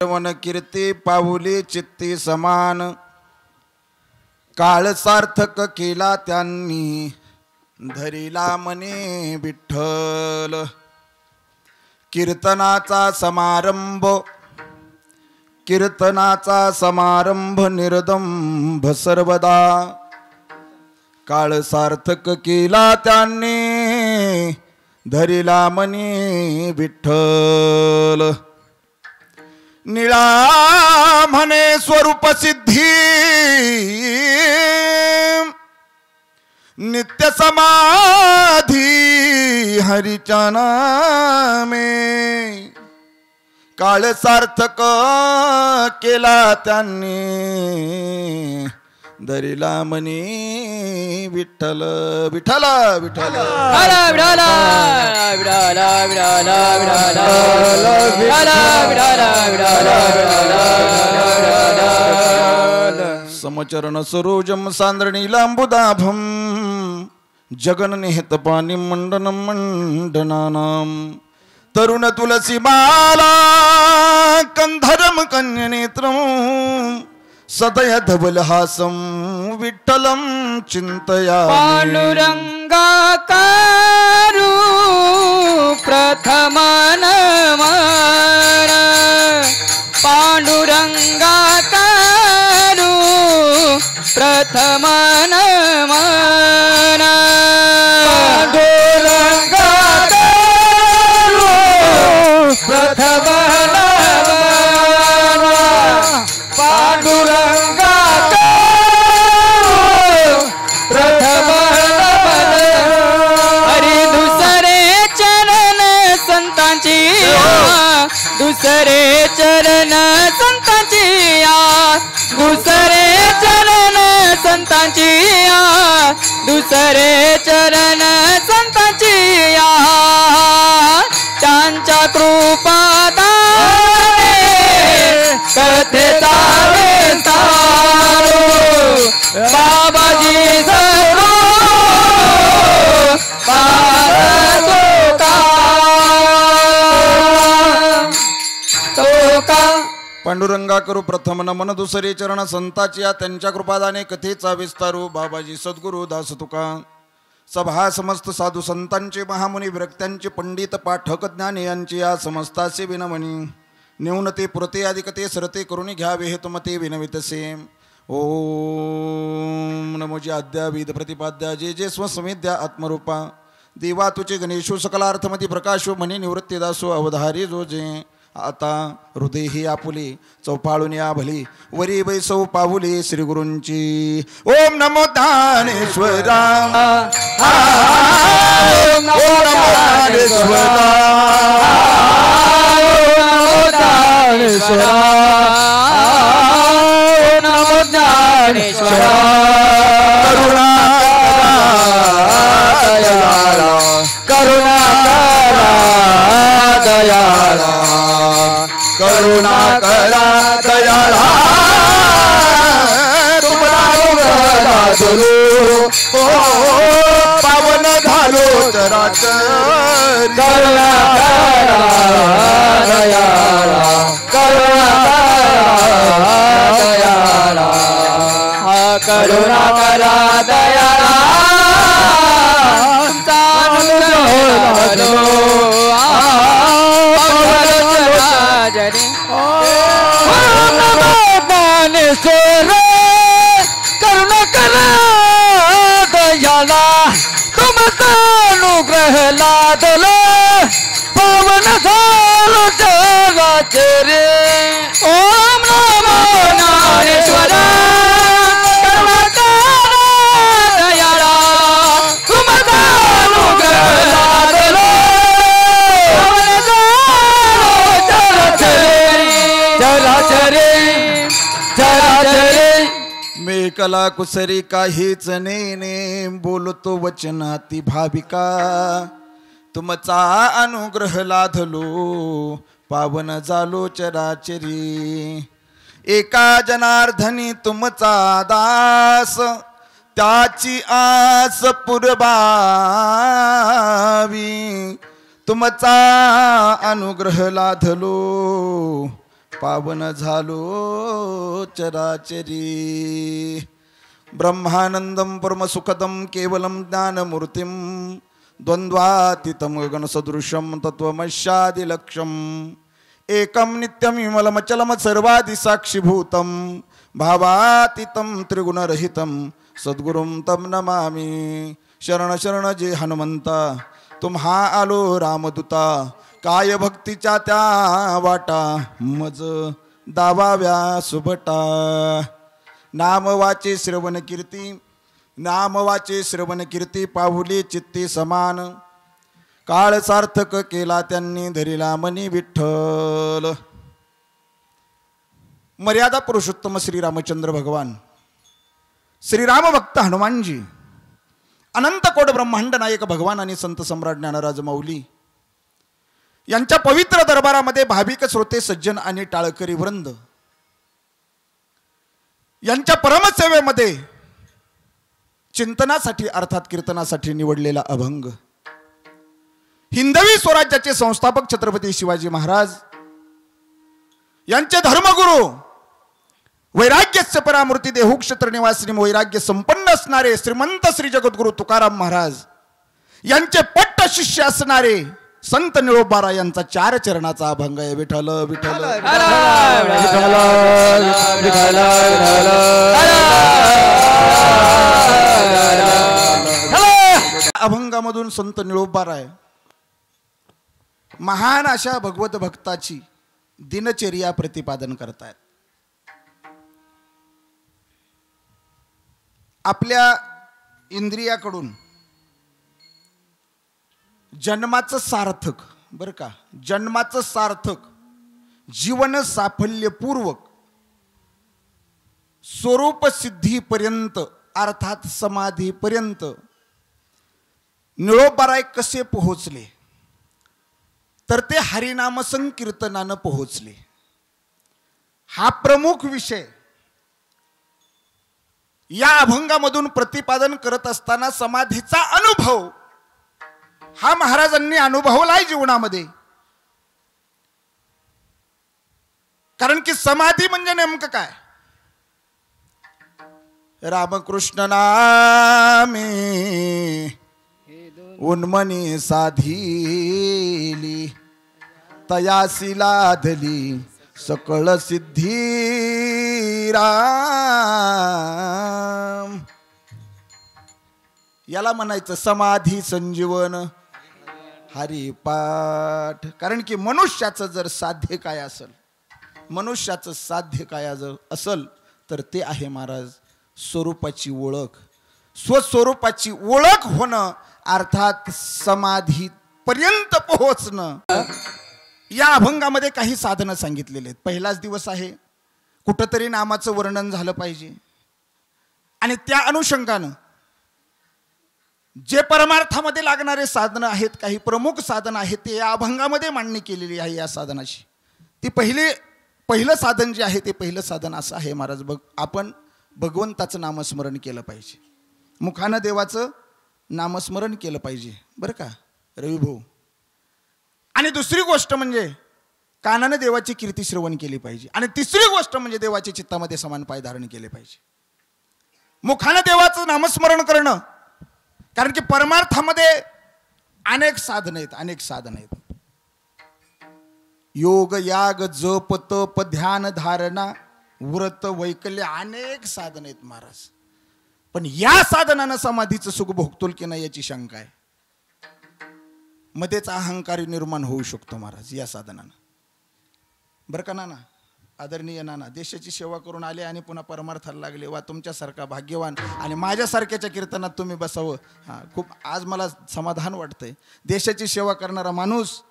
One कीर्ती पाऊली चित्ती समान, काळ सार्थक केला त्यांनी, धरिला मने विठ्ठल. कीर्तनाचा समारंभ निर्दंभ सर्वदा, काळ सार्थक केला त्यांनी, धरिला मने विठ्ठल. निळा म्हणे स्वरूप सिद्धी, नित्य समाधी हरीच्या नामे, काळ सार्थक केला त्यांनी, धरिला मनी विठ्ठल. विठ्ठल विठ्ठल समचरण सरोजम सांद्रणी लांबुदाभम, जगन निहित पाणी मंडन मंडनानाम. तरुण तुलसी माला कंधरम कन्यनेत्रम, सदय धवलहासं विठ्ठलं चिंतयामि. पांडुरंगाकारु प्रथम नमन, पांडुरंगाकारु प्रथम नमन. पांडुरंगाकारु प्रथम दुसरे चरण संतांची दुसरे चरण संतांची दुसरे चरण संतांची त्यांच्या कृपादाने कथेचा विस्तारू बाबाजी सद्गुरू पांडुरंगा करू प्रथम नमन, दुसरे चरण संताची त्यांच्या कृपादाने कथेचा विस्तारू बाबाजी सद्गुरू दास तुका. सभा समस्त साधू संतांचे महामुनी विरक्त्यांचे पंडित पाठक ज्ञानी यांची या समस्ताचे विनमनी. न्यूनते पुरते अधिकते सरते करून घ्यावे हे तुमते विनवितसे. ओम नमोजी आद्या विद प्रतिपाद्या जे जे स्वसमेद्या आत्मरूपा. देवा तुचे गणेशो सकलार्थमती प्रकाशो म्हणे निवृत्ती दासो अवधारी जो जे. आता हृदय ही आपुली चौपाळून या भली, वरी बैसौ पाऊली श्री गुरूंची. ओम नमो ज्ञानेश्वरा, ओम नमो ज्ञानेश्वरा, ओम नमो ज्ञानेश्वरा. करुणा दयाला, करुणा दयाला, करुणा करा दयाळा. तुम्हाला ओ पावन झालो चराचर. करुणा करा दयाळा, करुणा दयाळा, करुणा करा दयाळा. ज्ञानेश्वर करुणा करा दयाला, तुमचा अनुग्रह लादला, पावन झालो जगाचे रे. ओम नमो ज्ञानेश्वरा, करुणा करा दयाला, तुमचा अनुग्रह लादला, पावन झालो जगाचे रे. मी कला कुसरी काहीच नेने, बोलतो वचनाती भाविका. तुमचा अनुग्रह लाधलो, पावन झालो चराचरी. एका जनार्दनी तुमचा दास, त्याची आस पुरबावी. तुमचा अनुग्रह लाधलो, पावन झालो चराचरी ब्रह्मानंदम परमसुखदम केवलम ज्ञानमूर्तिम द्वंद्वातीतं गगनसदृशं तत्त्वमस्यादिलक्ष्यम् एकं नित्यं विमलमचलं सर्वादिसाक्षिभूतं भावातीतं त्रिगुणरहितं सद्गुरुं तं नमामि शरण शरण जे हनुमंता तुम्हा आलो रामदूता काय भक्तीच्या त्या वाटा मज दावाव्या सुभटा नाम वाचे श्रवण कीर्ती नाम वाचे श्रवण कीर्ती पाहुली चित्ती समान काळ सार्थक केला त्यांनी धरिला मनी विठ्ठल मर्यादा पुरुषोत्तम श्री रामचंद्र भगवान श्रीराम भक्त हनुमानजी अनंत कोट ब्रह्मांड नायक भगवान आणि संत सम्राट ज्ञानराज माऊली यांच्या पवित्र दरबारामध्ये भाविक श्रोते सज्जन आणि टाळकरी वृंद यांच्या परमसेवेमध्ये चिंतनासाठी अर्थात कीर्तनासाठी निवडलेला अभंग हिंदवी स्वराज्याचे संस्थापक छत्रपती शिवाजी महाराज यांचे धर्मगुरु वैराग्यस्य परामूर्ती देहू क्षेत्र निवासी वैराग्य संपन्न असणारे श्रीमंत श्री जगद्गुरु तुकाराम महाराज यांचे पट्ट शिष्य असणारे संत निळोबारा यांचा 4 चरणाचा अभंग आहे विठ्ठल विठ्ठल अभंगामधून संत निळोबाराय महान अशा भगवत भक्ताची दिनचर्या प्रतिपादन करतायत. आपल्या इंद्रियाकडून जन्माचं सार्थक बर का जन्माचं सार्थक जीवन साफल्यपूर्वक स्वरूप सिद्धीपर्यंत अर्थात समाधीपर्यंत निळोबाराय कसे पोहोचले तर ते हरिनाम संकीर्तनानं पोहोचले. हा प्रमुख विषय या अभंगामधून प्रतिपादन करत असताना समाधीचा अनुभव हा महाराजांनी अनुभवलाय जीवनामध्ये. कारण की समाधी म्हणजे नेमकं काय रामकृष्ण नामे उन्मनी साधीली तयासी लाधली सकळ सिद्धी राम. याला म्हणायचं समाधी संजीवन हरिपाठ. कारण की मनुष्याचं जर साध्य काय असेल मनुष्याचं साध्य काय जर असेल तर ते आहे महाराज स्वरूपाची ओळख. स्वस्वरूपाची ओळख होणं अर्थात समाधी पर्यंत पोहोचणं. या अभंगामध्ये काही साधनं सांगितलेले आहेत. पहिलाच दिवस आहे कुठंतरी नामाचं वर्णन झालं पाहिजे आणि त्या अनुषंगानं जे परमार्थामध्ये लागणारे साधनं आहेत काही प्रमुख साधनं आहेत ते या अभंगामध्ये मांडणी केलेली आहे. या साधनाची ती पहिलं साधन जे आहे ते पहिलं साधन असं आहे महाराज आपण भगवंताचं नामस्मरण केलं पाहिजे. मुखानं देवाचं नामस्मरण केलं पाहिजे बरं का रविभाऊ. आणि दुसरी गोष्ट म्हणजे कानानं देवाची कीर्ती श्रवण केली पाहिजे. आणि तिसरी गोष्ट म्हणजे देवाच्या चित्तामध्ये समान पाय धारण केले पाहिजे. मुखानं देवाचं नामस्मरण करणं कारण की परमार्थामध्ये अनेक साधन आहेत. योग याग जप तप ध्यान धारणा व्रत वैकल्य अनेक साधन आहेत महाराज. पण या साधनानं समाधीचं सुख भोगतोल की नाही याची शंका आहे. मध्येच अहंकार निर्माण होऊ शकतो महाराज या साधनानं बरं का नाना आदरणीय नाना. देशाची सेवा करून आले आणि पुन्हा परमार्थाला लागले वा तुमच्यासारखा भाग्यवान आणि माझ्यासारख्याच्या कीर्तनात तुम्ही बसावं. हां खूप आज मला समाधान वाटतंय. देशाची सेवा करणारा माणूस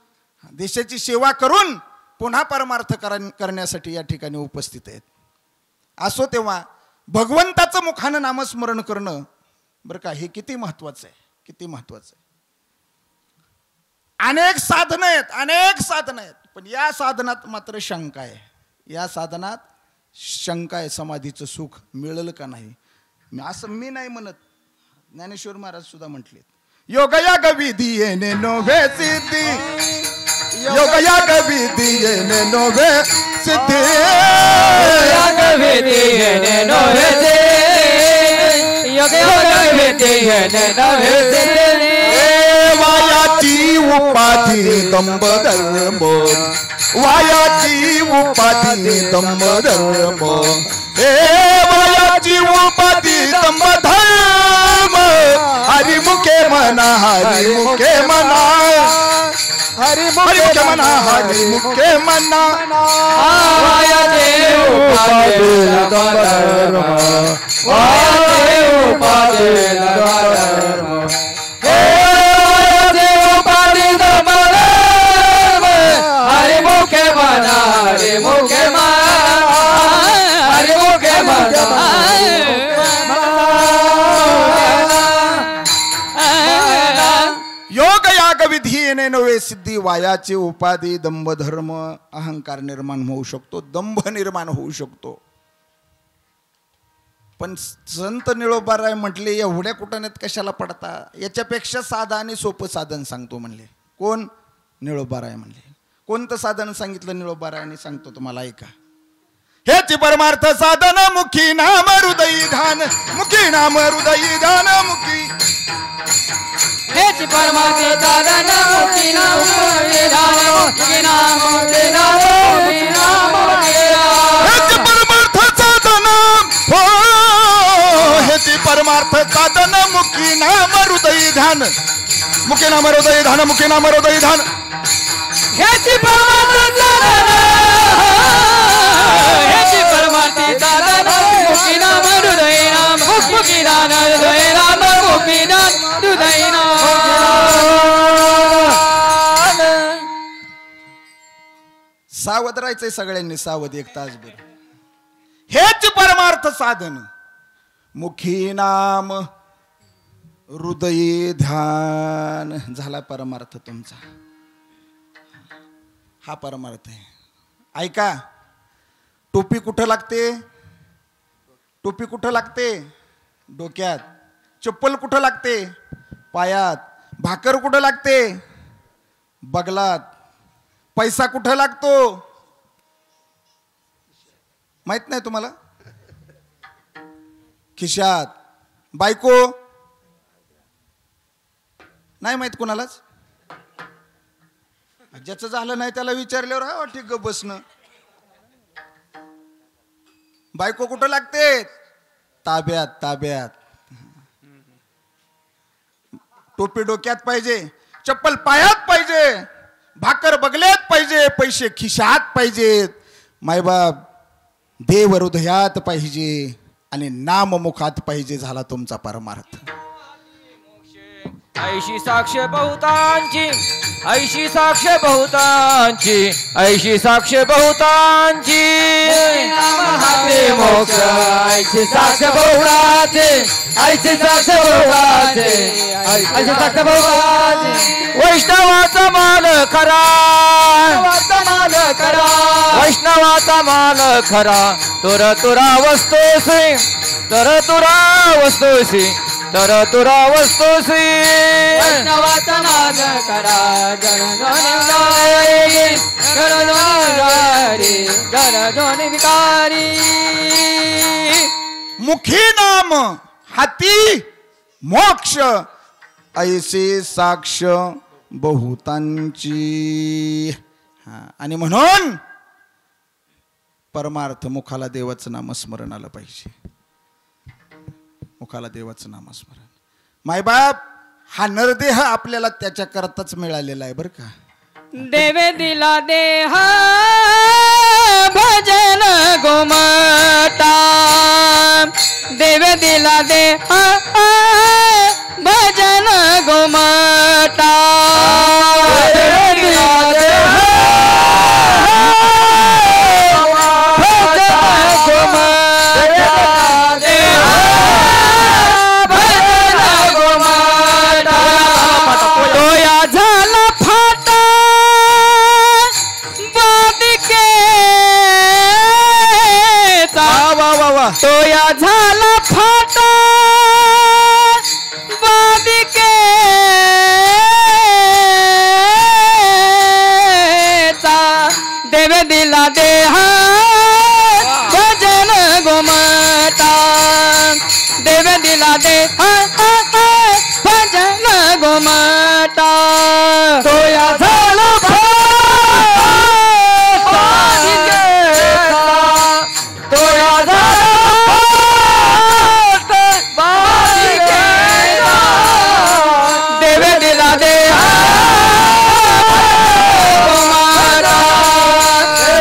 देशाची सेवा करून पुन्हा परमार्थ करण्यासाठी या ठिकाणी उपस्थित आहेत. असो तेव्हा भगवंताचं मुखानं नामस्मरण करणं बरं का हे किती महत्वाचं आहे किती महत्वाचं आहे. अनेक साधनं आहेत पण या साधनात मात्र शंका आहे. या साधनात शंका आहे समाधीचं सुख मिळेल का नाही. असं मी नाही म्हणत ज्ञानेश्वर महाराज सुद्धा म्हटलेत योगयाग विधी येणे नोव्हे सिद्धी योगयाग विधी येणे नोव्हे सिद्धी योग विधी नवे से योग विधी नवे से वायाची उपाधी दंभ धर्म वायाची उपाधी दंभ धर्म हे वायाची उपाधी दंभ धर्म हरिमुखे म्हणा हरिमुखे म्हणा हरिमुखे म्हणा हरिमुखे म्हणा वायाची उपाधी दंभ धर्म वायाची उपाधी दंभ धर्म योग याग विधी येणे नव्हे सिद्धी वायाची उपाधी दंभ धर्म अहंकार निर्माण होऊ शकतो दंभ निर्माण होऊ शकतो पण संत निळोबाराय म्हटले एवढ्या कुटाण्यात कशाला पडता याच्यापेक्षा साधा आणि सोपं साधन सांगतो म्हणले कोण निळोबाराय म्हणले कोणतं साधन सांगितलं निळोबारायाने सांगतो तुम्हाला ऐका हेची परमार्थ साधन मुखी नाम हृदयी ध्यान मुखी नाम हृदयी ध्यान मुखी हेची परमार्थ साधन मुखी नाम हृदयी ध्यान मुखी नाम हृदयी हेची परमार्थ साधन हो हेची परमार्थ साधन मुखी नाम हृदयी ध्यान मुखी नाम हृदयी ध्यान मुखी नाम हृदयी ध्यान हेची परमार्थ साधन मुखी नाम हृदयी नाम मुखी नाम हृदयी नाम मुखी नाम हृदयी नाम सावध राहायचंय सगळ्यांनी सावध एक तासभर हेच परमार्थ साधन मुखी नाम हृदयी ध्यान झाला परमार्थ तुमचा हा परमार्थ आहे ऐका टोपी कुठं लागते टोपी कुठं लागते डोक्यात चप्पल कुठं लागते पायात भाकर कुठं लागते बगलात पैसा कुठं लागतो माहित नाही तुम्हाला खिशात बायको नाही माहित कोणालाच ज्याचं झालं नाही त्याला विचारल्यावर हा ठीक ग बसणं बायको कुठं लागते ताब्यात ताब्यात टोपी डोक्यात पाहिजे चप्पल पायात पाहिजे भाकर बगल्यात पाहिजे पैसे खिशात पाहिजेत मायबाप देव हृदयात पाहिजे आणि नाम मुखात पाहिजे झाला तुमचा परमार्थ ऐशी साक्ष बहुतांची ऐशी साक्ष बहुतांची ऐशी साक्ष बहुतांची मोक्ष ऐशी साक्ष बहुतांचे ऐशी साक्ष बहुतांचे ऐशी साक्ष बहुतांचे वैष्णवाचा माल खरा वैष्णवाचा माल खरा तुरा तुरा वस्तुसी तर तुरा वस्तुसी तर तुरा वस्तुसी वैष्णवाचा माल करा गण विकारी मुखी नाम हाती मोक्ष ऐसे साक्ष बहुतांची आणि म्हणून परमार्थ मुखाला देवाचं नामस्मरण आलं पाहिजे मुखाला देवाचं नामस्मरण मायबाप हा नरदेह आपल्याला त्याच्या करताच मिळालेला आहे बरं का देवे दिला देह भजन गोमटा देवे दिला देह भजन गोमटा तोया झाला फाटा बाबिकेचा देव दिला देहा दे भजन गोमाता तोया झाला तोया देवे दिला दे गोमाता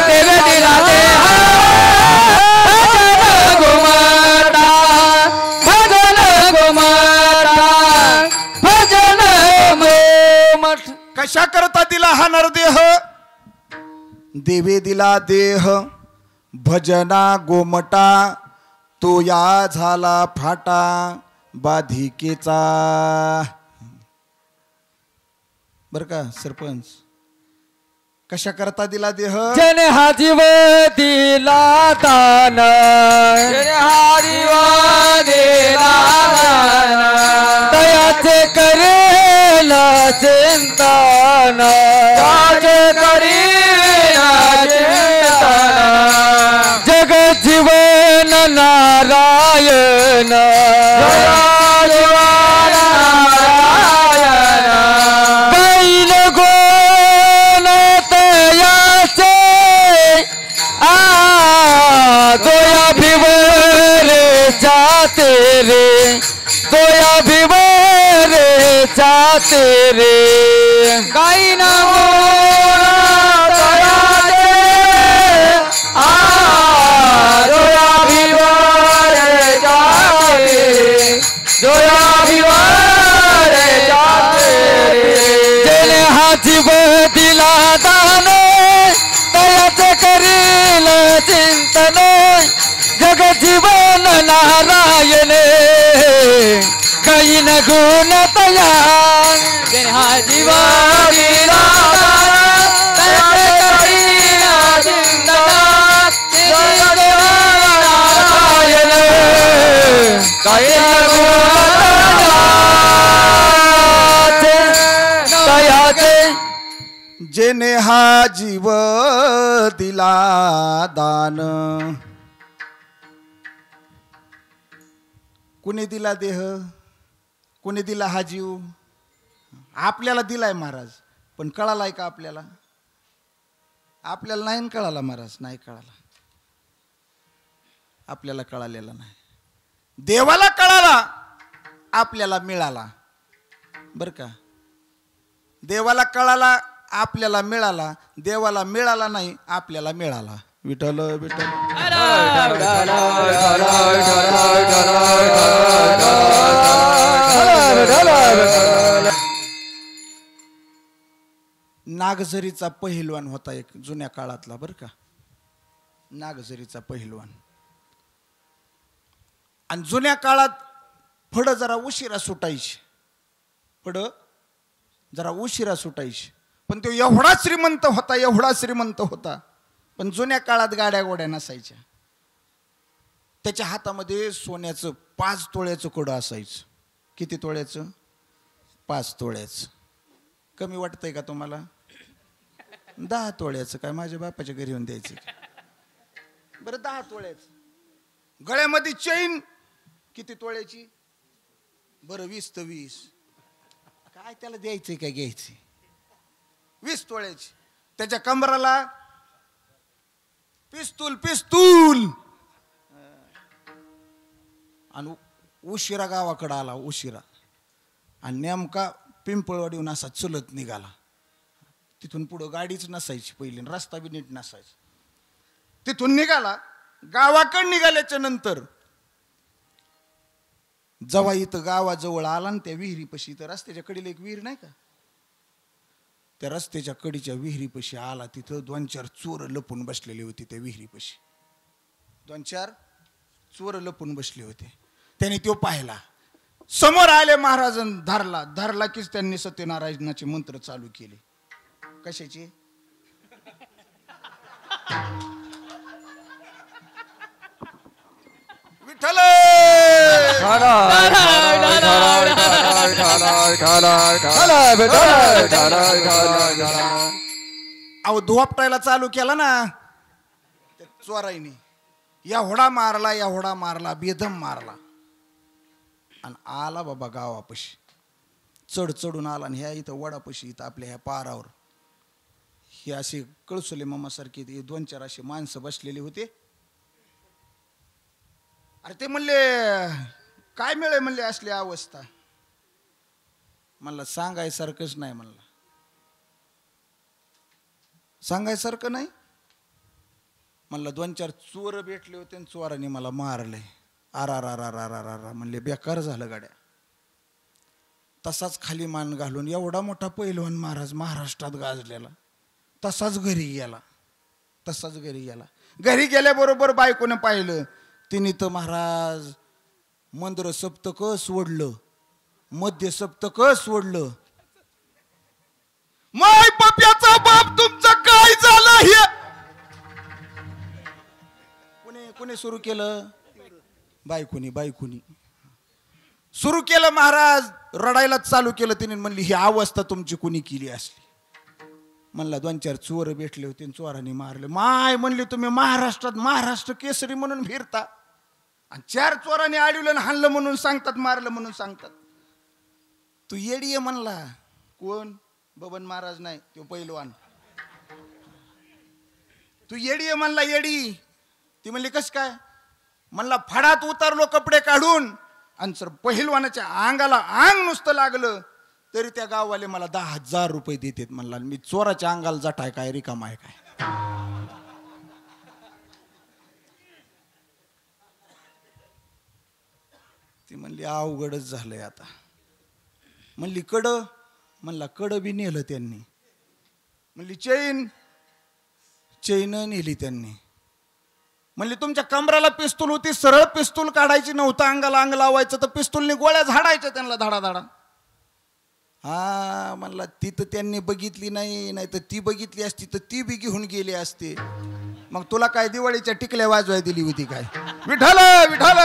देवे दिला दे कशा करता दिला हा नरदेह देवे दिला देह भजना गोमटा तो या झाला फाटा बाधिकेचा बर का सरपंच कशा करता दिला देह जन हा जीव दिला दान जन हा जीव दिला दान दयाचे करेल चिंतन दयाचे करेल चिंतन जग जीवन नारायण बैल गोन तयाचे दोया भिवरे जाते रे दोया भिवरे जाते रे गाई ना दोया भिवरे जाते दोया भिवरे जाते जेने हा जीव दिला दान दयाचे करील चिंतन जग जीवन नारायण काही न गुण तया जेने हा जीव दिला दयाचे करील चिंतन जग नारायण काही न गुण तयाचे जेने हा जीव दिला दान कुणी दिला देह कुणी दिला हा जीव आपल्याला दिलाय महाराज पण कळालाय का आपल्याला आपल्याला नाही कळाला महाराज नाही कळाला आपल्याला कळालेला नाही देवाला कळाला आपल्याला मिळाला बर का देवाला कळाला आपल्याला मिळाला देवाला मिळाला नाही आपल्याला मिळाला विठ्ठल विठ्ठल नागझरीचा पहिलवान होता एक जुन्या काळातला बर का नागझरीचा पहिलवान आणि जुन्या काळात फड जरा उशिरा सुटायची फड जरा उशिरा सुटायची पण तो एवढा श्रीमंत होता पण जुन्या काळात गाड्या गोड्या नसायच्या त्याच्या हातामध्ये सोन्याचं 5 तोळ्याचं कडं असायचं किती तोळ्याचं 5 तोळ्याचं कमी वाटतंय का तुम्हाला 10 तोळ्याचं काय माझ्या बापाच्या घरी येऊन द्यायचं बरं 10 तोळ्याचं गळ्यामध्ये चैन किती तोळ्याची बरं 20 तर 20 काय त्याला द्यायचंय काय घ्यायचंय 20 तोळ्याची त्याच्या कमराला पिस्तूल आणि उशिरा गावाकडे आला उशिरा आणि नेमका पिंपळवाडीहून असा चलत निघाला तिथून पुढं गाडीच नसायची पहिली रस्ता बी नीट नसायचा तिथून निघाला गावाकडे निघाल्याच्या नंतर जेव्हा इथं गावाजवळ आला ना त्या विहिरीपाशी इथं रस्त्याच्या कडेला एक विहीर नाही का त्या रस्त्याच्या कडीच्या विहिरीपाशी आला तिथं 2-4 चोर लपून बसलेले होते त्या विहिरीपाशी 2-4 चोर लपून बसले होते त्याने तो पाहिला समोर आले महाराजांनी धरला कीच त्यांनी सत्यनारायणाचे मंत्र चालू केले कशाचे विठ्ठल अहो धोपटायला चालू केला ना त्या चोराईने एवढा मारला बेदम मारला आणि आला बाबा गावापाशी, चढून आला. आणि ह्या इथं वडापाशी इथं आपल्या ह्या पारावर हे असे कळसुले मामासारखे 2-4 असे माणसं बसलेले होते. अरे ते म्हणले काय मिळे म्हणले असली अवस्था. म्हणलं सांगायसारखंच नाही. म्हणलं सांगायसारखं नाही. म्हणलं 2-4 चोर भेटले होते आणि चोरांनी मला मारले. आरा म्हणले बेकार झालं गाड्या. तसाच खाली मान घालून एवढा मोठा पैलवान महाराज महाराष्ट्रात गाजलेला तसाच घरी गेला. घरी गेल्याबरोबर बायकोने पाहिलं. तिने तर महाराज मंद्र सप्तक सोडलं, मध्य सप्तक सोडलं. माय पप्याचा बाप तुमचं काय झालं हे कोणी सुरू केलं? बायकोनी सुरू केलं. महाराज रडायला चालू केलं. तिने म्हणली ही अवस्था तुमची कोणी केली असली. म्हणला 2-4 चोर भेटले होते चोरांनी मारले. माय म्हणली तुम्ही महाराष्ट्रात महाराष्ट्र केसरी म्हणून फिरता आणि 4 चोरांनी अडवलं हाणलं म्हणून सांगतात, मारलं म्हणून सांगतात. तू येडी आहे म्हणला. कोण? बबन महाराज नाही, तो पैलवान. तू येडी आहे म्हणला, येडी. ती म्हणली कस काय? म्हणला फडात उतरलो कपडे काढून आणि सर पहिलवानाच्या अंगाला अंग नुसतं लागलं तरी त्या गाववाले मला 10,000 रुपये देतात. म्हणला मी चोराच्या अंगाला जटाय काय रिकामा आहे काय? ती म्हणली अवघडच झालंय आता. म्हणली कड. म्हणला कड बी नेलं त्यांनी. म्हणली चैन नेली त्यांनी. म्हणली तुमच्या कमराला पिस्तूल होती, सरळ पिस्तूल काढायची नव्हतं, अंगाला अंग लावायचं तर पिस्तूलने गोळ्या झाडायच्या त्यांना धाडा. हा म्हणला ती तर त्यांनी बघितली नाही तर ती बघितली असती तर ती बी घेऊन गेली असते. मग तुला काय दिवाळीच्या टिकल्या वाजवाय दिली होती काय? विठ्ठल विठ्ठल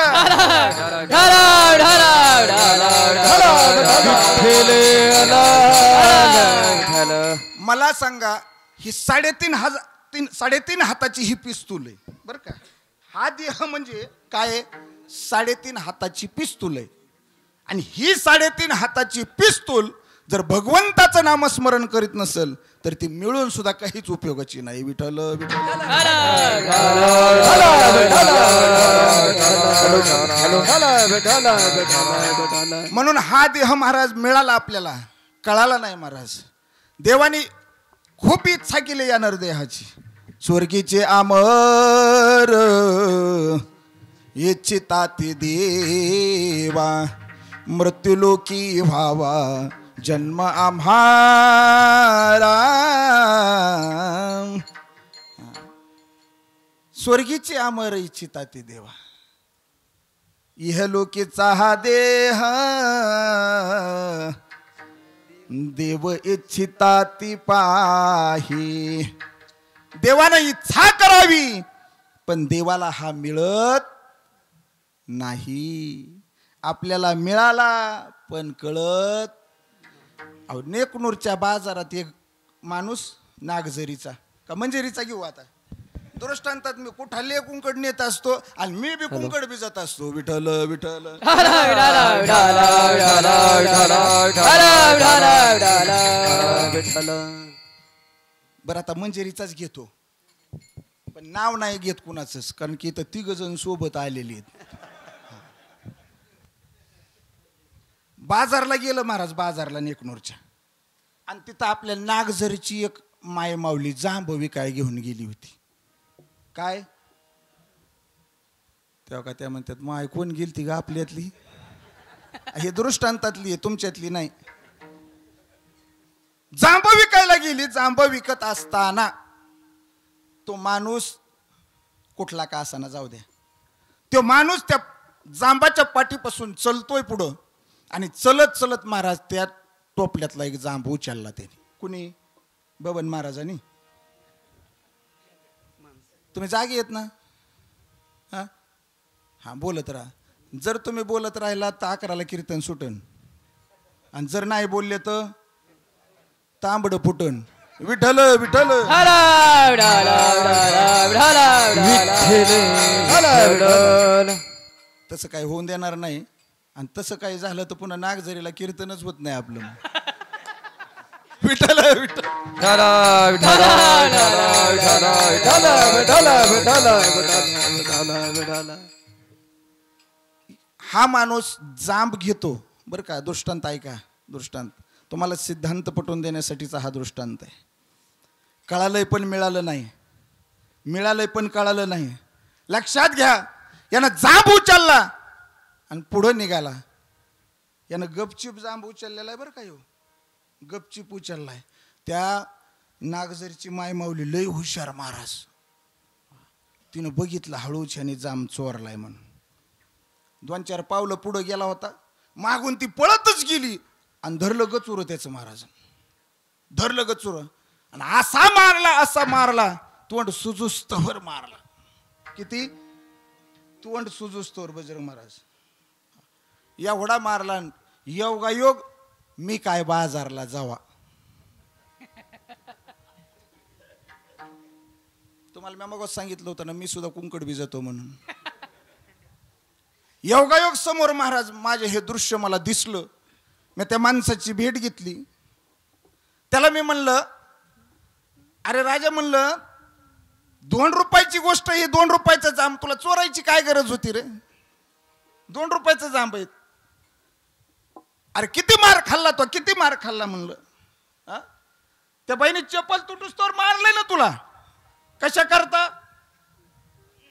मला सांगा ही 3.5 हाताची ही पिस्तूल आहे बरं का. हा देह म्हणजे काय? 3.5 हाताची पिस्तूल आहे. आणि ही 3.5 हाताची पिस्तूल जर भगवंताचं नामस्मरण करीत नसेल तर ती मिळून सुद्धा काहीच उपयोगाची नाही. विठ्ठल म्हणून हा देह महाराज मिळाला आपल्याला, कळाला नाही महाराज. देवानी खूप इच्छा केली या नरदेहाची. स्वर्गीचे अमर इच्छिताती देवा, मृत्युलोकी व्हावा जन्म आम्हाला. स्वर्गीचे अमर इच्छिताती देवा, इहलोकीचा हा देह देव इच्छिताती पाही. देवानं इच्छा करावी पण देवाला हा मिळत नाही. आपल्याला मिळाला पण कळत. अहो नेकनूरच्या बाजारात एक माणूस नागझरीचा का मंजेरीचा घेऊ आता दृष्टांतात मी कुठाले कुंकड नेत असतो आणि मी बी कुंकड भिजत असतो. विठ्ठल विठ्ठल बरं आता मंजेरीचाच घेतो पण नाव नाही घेत कुणाचंच, कारण की इथं 3 जण सोबत आलेली आहेत. बाजारला गेलं महाराज, बाजारला नेकनूरच्या, आणि तिथं आपल्या नागझरीची एक मायमावली जांभवी काय घेऊन गेली होती. काय तेव्हा का त्या म्हणतात माय कोण गेलती का आपल्यातली? हे दृष्टांतातली आहे, तुमच्यातली नाही. जांभ विकायला गेली. जांभ विकत असताना तो माणूस कुठला का असाना जाऊ द्या, तो माणूस त्या जांबाच्या पाठीपासून चलतोय पुढं आणि चलत चलत महाराज त्या टोपल्यातला एक जांब उचलला त्याने. कुणी? बबन महाराजांनी. तुम्ही जागे येत ना? हा बोलत राहा. जर तुम्ही बोलत राहिला तर 11ला कीर्तन सुटन आणि जर नाही बोलले तर तांबड फुटन. विठ्ठल विठ्ठल तसं काही होऊन देणार नाही. आणि तसं काही झालं तर पुन्हा नागझरीला कीर्तनच होत नाही आपलं. विठ्ठल विठ्ठल हा माणूस जांब घेतो बरं का. दृष्टांत ऐका, दृष्टांत तुम्हाला सिद्धांत पटवून देण्यासाठीचा हा दृष्टांत आहे. कळालंय पण मिळालं नाही, मिळालंय पण कळालं नाही. लक्षात घ्या, यानं जांब उचलला आणि पुढं निघाला. यानं गपचिप जांब उचललेला आहे बरं का. गपचिप उचललाय. त्या नागझरीची माय माऊली लय हुशार महाराज, तिनं बघितलं हळूच ह्याने जांब चोरलाय म्हणून. 2-4 पावलं पुढं गेला होता, मागून ती पळतच गेली आणि धरलं गचुर त्याचं महाराज, धरलं गचुर आणि असा मारला तोंड सुजुस्तवर मारला. किती तोंड सुजुस्तवर बजरंग महाराज एवढा मारला. योगायोग मी काय बाजारला जावा. तुम्हाला मी मग सांगितलं होतं ना, मी सुद्धा कुंकड भिजतो म्हणून. योगायोग समोर महाराज माझे हे दृश्य मला दिसलं. मी त्या माणसाची भेट घेतली. त्याला मी म्हणलं, अरे राजा म्हणलं 2 रुपयाची गोष्ट ही, 2 रुपयाचा जांब तुला चोरायची काय गरज होती रे. 2 रुपयाचा जांब आहे. अरे किती मार खाल्ला तो, किती मार खाल्ला म्हणलं. त्या बाईने चप्पल तुटूस तर मारले ना तुला, कशा करता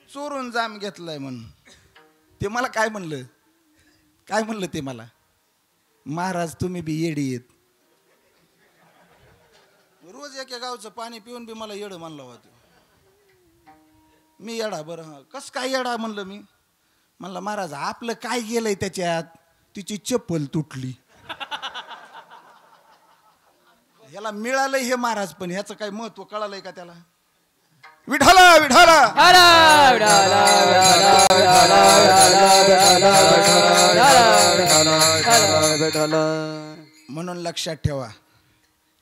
चोरून जांब घेतलाय म्हणून. ते मला काय म्हणलं ते मला, महाराज तुम्ही बी येडी येत. रोज एका गावचं पाणी पिऊन बी मला येडं मानलं होतं. मी येडा बरं कस काय येडा म्हणलं मी. म्हणलं महाराज आपलं काय गेलंय त्याच्यात, तिची चप्पल तुटली. ह्याला मिळालंय हे महाराज, पण ह्याचं काय महत्व कळालंय का त्याला. विठाला विठाला म्हणून लक्षात ठेवा,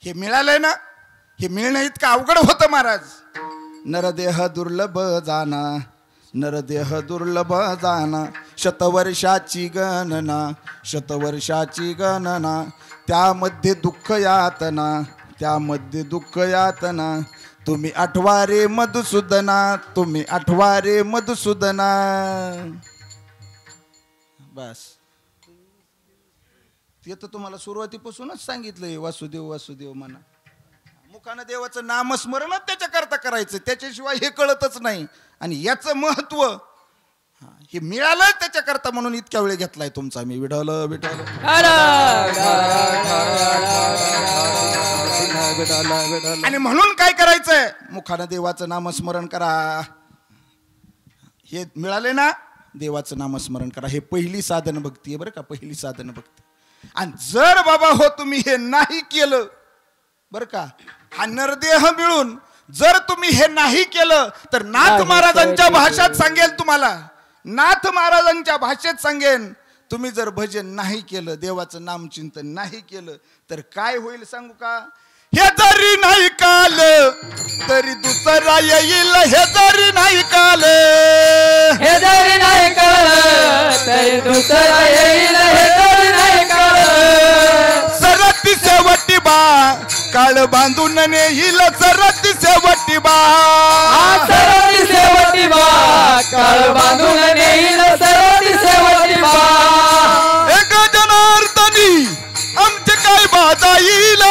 हे मिळालंय ना, हे मिळणं इतकं अवघड होतं महाराज. नरदेह दुर्लभ जाना, नरदेह दुर्लभ जाना, शतवर्षाची गणना, शतवर्षाची गणना, त्यामध्ये दुःख यातना, त्यामध्ये दुःख यातना. तुम्ही आठवारे मधुसूदना, तुम्ही आठवारे मधुसूदना. बस ते तर तुम्हाला सुरुवातीपासूनच सांगितलंय, वासुदेव वासुदेव म्हणा. मुखानं देवाचं नामस्मरणच त्याच्याकरता करायचं, त्याच्याशिवाय हे कळतच नाही. आणि याचं महत्व हे मिळालं त्याच्याकरता म्हणून इतक्या वेळ घेतलाय तुमचा मी. विठ्ठल विठ्ठल आणि म्हणून काय करायचंय, मुखानं देवाचं नामस्मरण करा. हे मिळाले ना, देवाचं नामस्मरण करा. हे पहिली साधन भक्ती आहे बरं का, पहिली साधन भक्ती. आणि जर बाबा हो तुम्ही हे नाही केलं बरं का, हा नरदेह मिळून जर तुम्ही हे नाही केलं तर नाथ महाराजांच्या भाषेत सांगेल तुम्हाला, नाथ महाराजांच्या भाषेत सांगेन, तुम्ही जर भजन नाही केलं, देवाचं नामचिंतन नाही केलं तर काय होईल सांगू का. हे जरी नाही काल तरी दुसरा येईल, हे जरी नाही काल, हे जरी नाही काल तरी दुसरा येईल, हे जरी नाही काल. सरती शेवटी बा काळ बांधून नेईल, सरती शेवटी बा, सरती शेवटी बा काळ बांधून नेईल, सरती शेवटी बा. एक जनार्दनी आमचे काय बाधा येईल,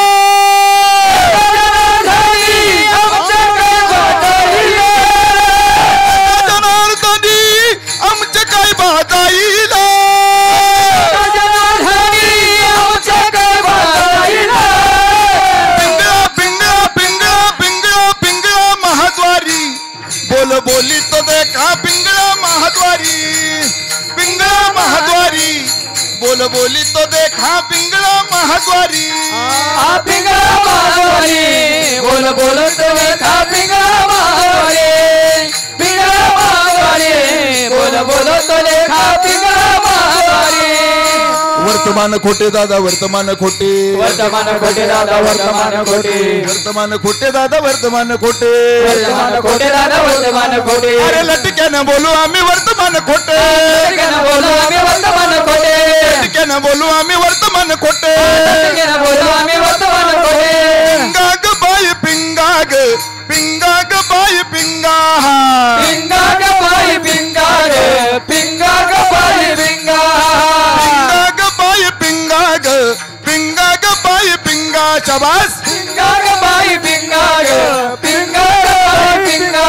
बोली तो देखा पिंगळा महाद्वारी, पिंगळा महाद्वारी, बोली तो देखा पिंगळा महाद्वारी, पिंगळा महाद्वारी, बोल तो देखा पिंगळा महाद्वारी, पिंगळा महाद्वारी, बोल तो देखा पिंगळा महाद्वारी. वर्तमान खोटे दादा, वर्तमान खोटे, वर्तमान खोटे दादा, वर्तमान खोटे, वर्तमान खोटे दादा, वर्तमान खोटे, वर्तमान खोटे दादा, वर्तमान खोटे. अरे लटक्यानं बोलू आम्ही वर्तमान खोटे, लटक्यानं बोलू आम्ही वर्तमान खोटे. घेणं बोलू आम्ही वर्तमान खोटे बोलू आम्ही वर्तमान खोटे पिंगाग बाई पिंगाग पिंगाग बाई पिंगा पिंगाग बाई पिंगाग पिंगाग बाई पिंगा पिंगाग बाई पिंगाग पिंगाग बाई पिंगा शाबास पिंगाग बाई पिंगाग पिंगाग बाई पिंगा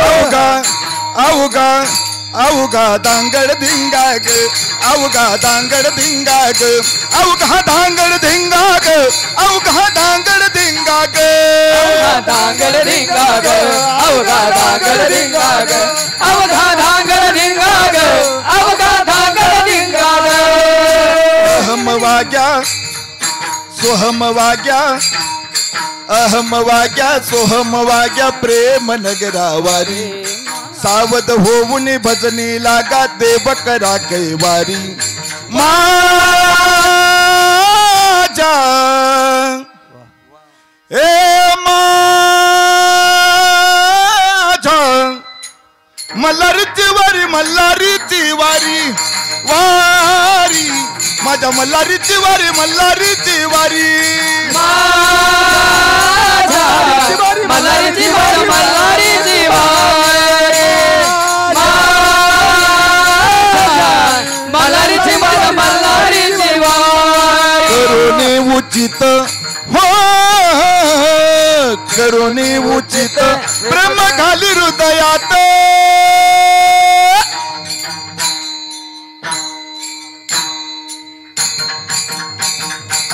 अवघा अवघा अवघा दांगड धिंगाग अवघा दांगड धिंगाग अवघा दांगड धिंगाग अवघा दांगड धिंगाग धांगड धिंगाग अवघा धांगड धिंगाग अवघा धांगड धिंगाग अवघा धांगड धिंगाग अहम वाग्या सोहम वाग्या अहम वाग्या सोहम वाग्या प्रेम नगरावारी सावध होऊन भजनी लागा देव करा कैवारी माझ्या ए माझ्या मल्हारीची वारी मल्हारीची वारी वारी माझ्या मल्हारीची वारी मल्हारीची वारी मल्हारीची वारी मल्हारीची वारी मल्हारीची वारी मल्हारीची वारी करुणे उचित हो करुणे उचित प्रेम घाली हृदयात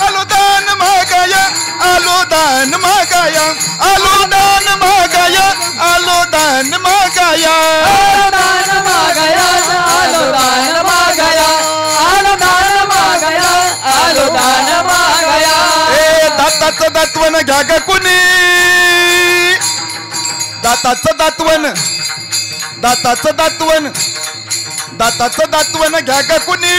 आलो दान मागाया आलो दान मागाया आलो दान मागाया आलो दान मागाया दान मागया आलो दान मागया आलो दान मागया आलो दान मागया ए दाताचं दातवन घ्या ग कुणी दाताचं दातवन दाताचं दातवन दाताचं दातवन घ्या ग कुणी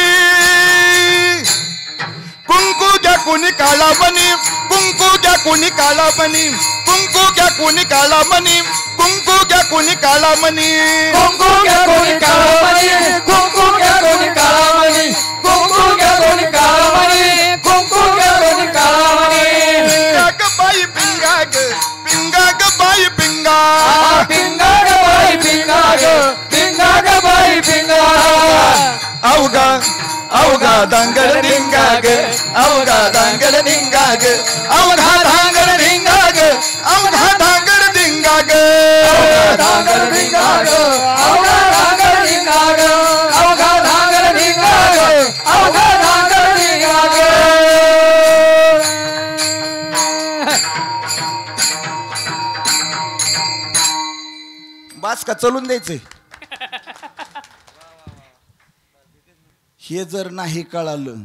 कुंकू घ्या कुणी काळा बनी कुंकू घ्या कुणी काळा बनी कुंकू घ्या कुणी काळा मनी कुंकू घ्या कुणी काळा मनी कुंकू घ्या कोणी काळा मणी कुंकू घ्या कोणी काळा मणी कुंकू घ्या कोणी काळा मणी कुंकू घ्या कोणी काळा मणी पिंगाग बाई पिंगाग पिंगाग बाई पिंगा पिंगाग बाई पिंगाग पिंगाग बाई पिंगा अवघा अवघा दांगड धिंगाग अवघा दांगड धिंगाग अवघा दांगड धिंगाग अवघा दांगड धिंगाग धांगड धिंगाग अवघा धांगड धिंगाग अवघा धांगड धिंगाग अवघा धांगड धिंगाग बास का चलून द्यायचंय हे जर नाही कळालं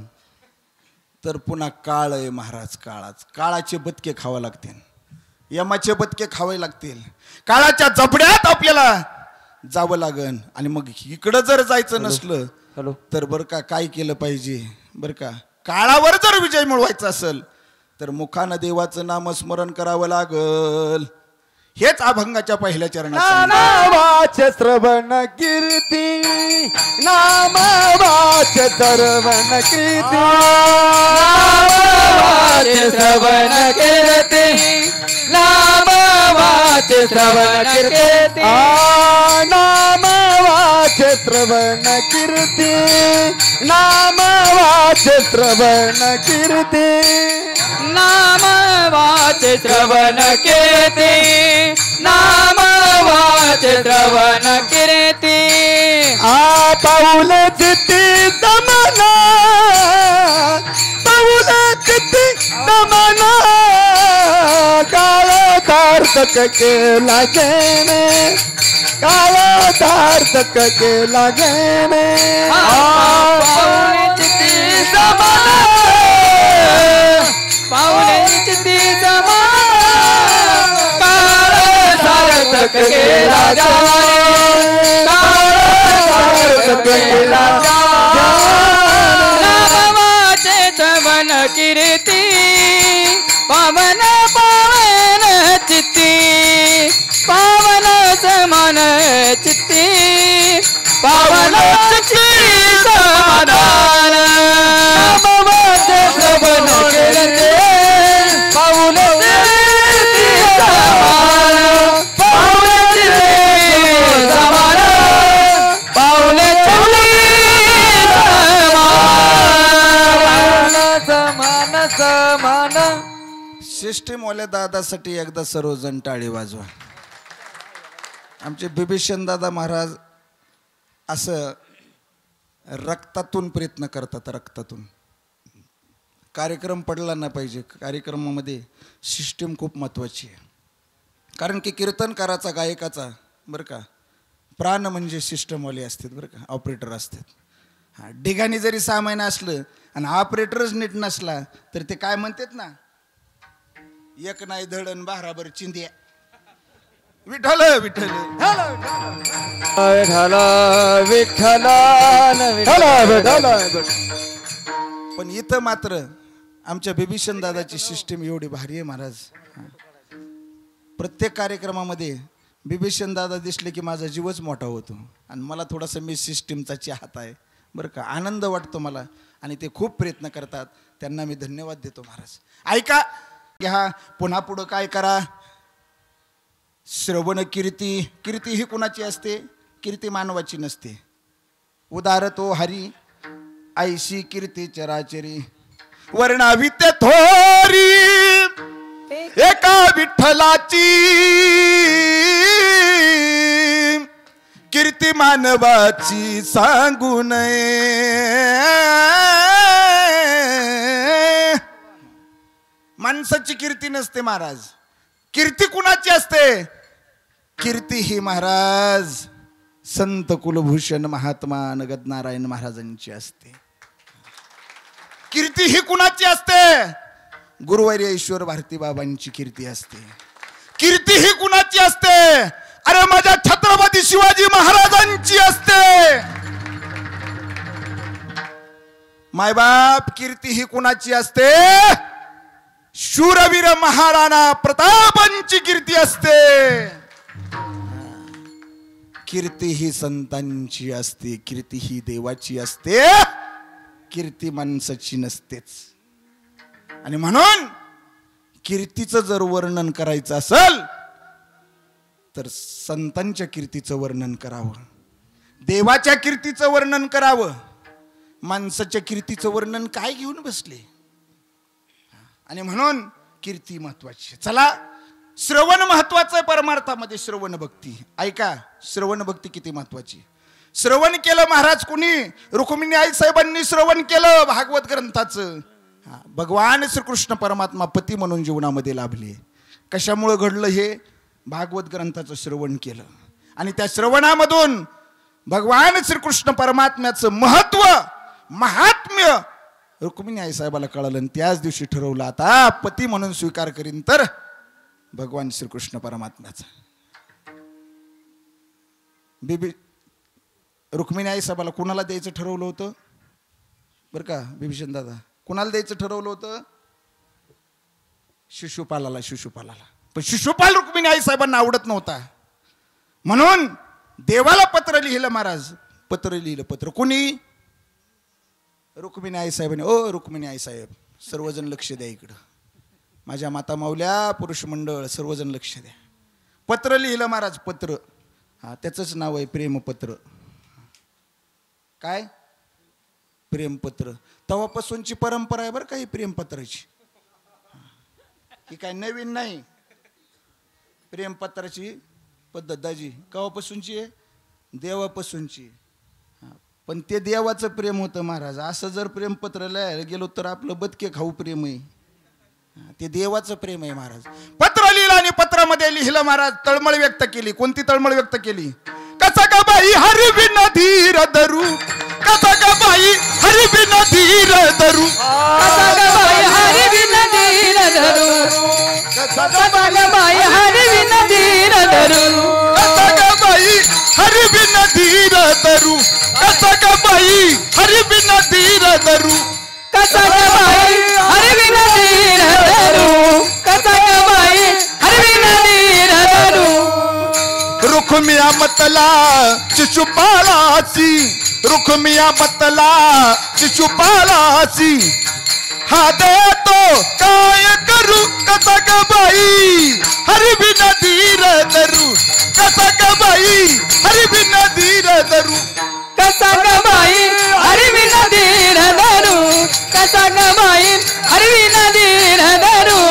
तर पुन्हा काळ आहे महाराज काळाच काळाचे बदके खावे लागतील यमाचे बदके खावे लागतील काळाच्या जबड्यात आपल्याला जावं लागन आणि मग इकडं जर जायचं नसलं तर बरं का काय केलं पाहिजे बरं का काळावर जर विजय मिळवायचा असेल तर मुखानं देवाचं नामस्मरण करावं लागल हेच अभंगाच्या पहिल्या चरणात नामाचे श्रवण कीर्ती नामाचे श्रवण कीर्ती नामाचे श्रवण कीर्ती नामाचे श्रवण कीर्ती नामाचे श्रवण कीर्ती नामाचे श्रवण कीर्ती नामवाचे श्रवण कीर्ती नामवाचे श्रवण कीर्ती पाऊल चित्ती दमना पाऊल चित्ती दमना काळ सार्थक केला गेने काळ सार्थक केला गेने पाऊले चित्ती समान पाऊले चित्ती समान काळ सार्थक केला जाणे काळ सार्थक केला नामाचे श्रवण कीर्ती पावन पावन चित्ती पावन समान चित्ती पावन चित्ती समाधान सिस्टीम वाल्या दादासाठी एकदा सर्वजण टाळी वाजवा. आमचे बिभीषण दादा महाराज असं रक्तातून प्रयत्न करतात, रक्तातून. कार्यक्रम पडला नाही पाहिजे. कार्यक्रमामध्ये सिस्टीम खूप महत्त्वाची आहे. कारण की कीर्तनकाराचा, गायकाचा बरं का प्राण म्हणजे सिस्टमवाले असतात बरं का, ऑपरेटर असतात. हां, डिगाणी जरी 6 महिने असलं आणि ऑपरेटरच नीट नसला तर ते काय म्हणतात ना, एक नाही धडण बाराबर चिंद्या. विठ्ठल विठ्ठल पण इथं मात्र आमच्या बिभीषण दादाची सिस्टीम एवढी भारी आहे महाराज. प्रत्येक कार्यक्रमामध्ये बिभीषण दादा दिसले की माझा जीवच मोठा होतो आणि मला थोडासा मी सिस्टीमचा चाहता आहे बरं का. आनंद वाटतो मला आणि ते खूप प्रयत्न करतात. त्यांना मी धन्यवाद देतो महाराज. ऐका घ्या, पुन्हा पुढं काय करा. श्रवण कीर्ती. कीर्ती ही कुणाची असते? कीर्ती मानवाची नसते. उदार तो हरी ऐशी कीर्ती चराचरी वर्णावी ते थोरी एका विठ्ठलाची कीर्ती मानवाची सांगू नये. माणसाची कीर्ती नसते महाराज. कीर्ती कुणाची असते? कीर्ती ही महाराज संत कुलभूषण महात्मा नगदनारायण महाराजांची असते. कीर्ती ही कुणाची असते? गुरुवर्य ईश्वर भारती बाबांची कीर्ती असते. कीर्ती ही कुणाची असते? अरे माझ्या छत्रपती शिवाजी महाराजांची असते. मायबाप, कीर्ती ही कुणाची असते? शूरवीर महाराणा प्रतापांची कीर्ती असते. कीर्ती ही संतांची असते. कीर्ती ही देवाची असते. कीर्ती माणसाची नसतेच. आणि म्हणून कीर्तीचं जर वर्णन करायचं असेल तर संतांच्या कीर्तीचं वर्णन करावं, देवाच्या कीर्तीचं वर्णन करावं. माणसाच्या कीर्तीचं वर्णन काय घेऊन बसले? आणि म्हणून कीर्ती महत्वाची. चला, श्रवण महत्वाचं परमार्थामध्ये. श्रवण भक्ती. ऐका, श्रवण भक्ती किती महत्वाची. श्रवण केलं महाराज कुणी? रुक्मिणी आई साहेबांनी श्रवण केलं भागवत ग्रंथाचं. भगवान श्रीकृष्ण परमात्मा पती म्हणून जीवनामध्ये लाभले. कशामुळे घडलं हे? भागवत ग्रंथाचं श्रवण केलं आणि त्या श्रवणामधून भगवान श्रीकृष्ण परमात्म्याचं महत्व, महात्म्य रुक्मिणी आई साहेबाला कळलं आणि त्याच दिवशी ठरवलं आता पती म्हणून स्वीकार करीन तर भगवान श्रीकृष्ण परमात्म्याचा. रुक्मिणी आई साहेबाला कुणाला द्यायचं ठरवलं होतं बरं का बिभीषण दादा? कुणाला द्यायचं ठरवलं होतं? शिशुपालाला. शिशुपालाला. पण शिशुपाल रुक्मिणी आई साहेबांना आवडत नव्हता. म्हणून देवाला पत्र लिहिलं महाराज. पत्र लिहिलं. पत्र कोणी? रुक्मिणी आई साहेबांनी. ओ रुक्मिणी आई साहेब, सर्वजण लक्ष द्या इकडं. माझ्या माता माऊल्या, पुरुष मंडळ, सर्वजण लक्ष द्या. पत्र लिहिलं महाराज. पत्र. हा, त्याचंच नाव आहे प्रेमपत्र. काय? प्रेमपत्र. तेव्हापासूनची परंपरा आहे बरं का ही प्रेमपत्राची. ही काय नवीन नाही. प्रेमपत्राची पद्धत दाजी केव्हापासूनची आहे? देवापासूनची. पण ते देवाचं प्रेम होतं महाराज. असं जर प्रेमपत्र लिहायला गेलो तर आपलं बदके खाऊ प्रेम आहे. ते देवाचं प्रेम आहे महाराज. पत्र लिहिलं आणि पत्रामध्ये लिहिलं महाराज. तळमळ व्यक्त केली. कोणती तळमळ व्यक्त केली? कसा का बाई हरी बिन धीर धरू, कसा का बाई हरी बिन धीर धरू, कसा का बाई हरी बिन धीर धरू, कसा का बाई हरी बिन धीर धरू, कसा का बाई हरी बिन धीर धरू, कसा का बाई हरी बिन धीर धरू, कसा का बाई हरी बिन धीर धरू, कसा का बाई हरी बिन धीर धरू. रुक्मिया मतला शिशुपालाची, रुक्मिया मतला शिशुपालाची, हा देतो काय करू, कसा का बाई हरी बिन धीर धरू, कसा का बाई हरी बिन धीर धरू, कसा का बाई हरी बिन धीर धरू, कसा का बाई हरी बिन धीर धरू.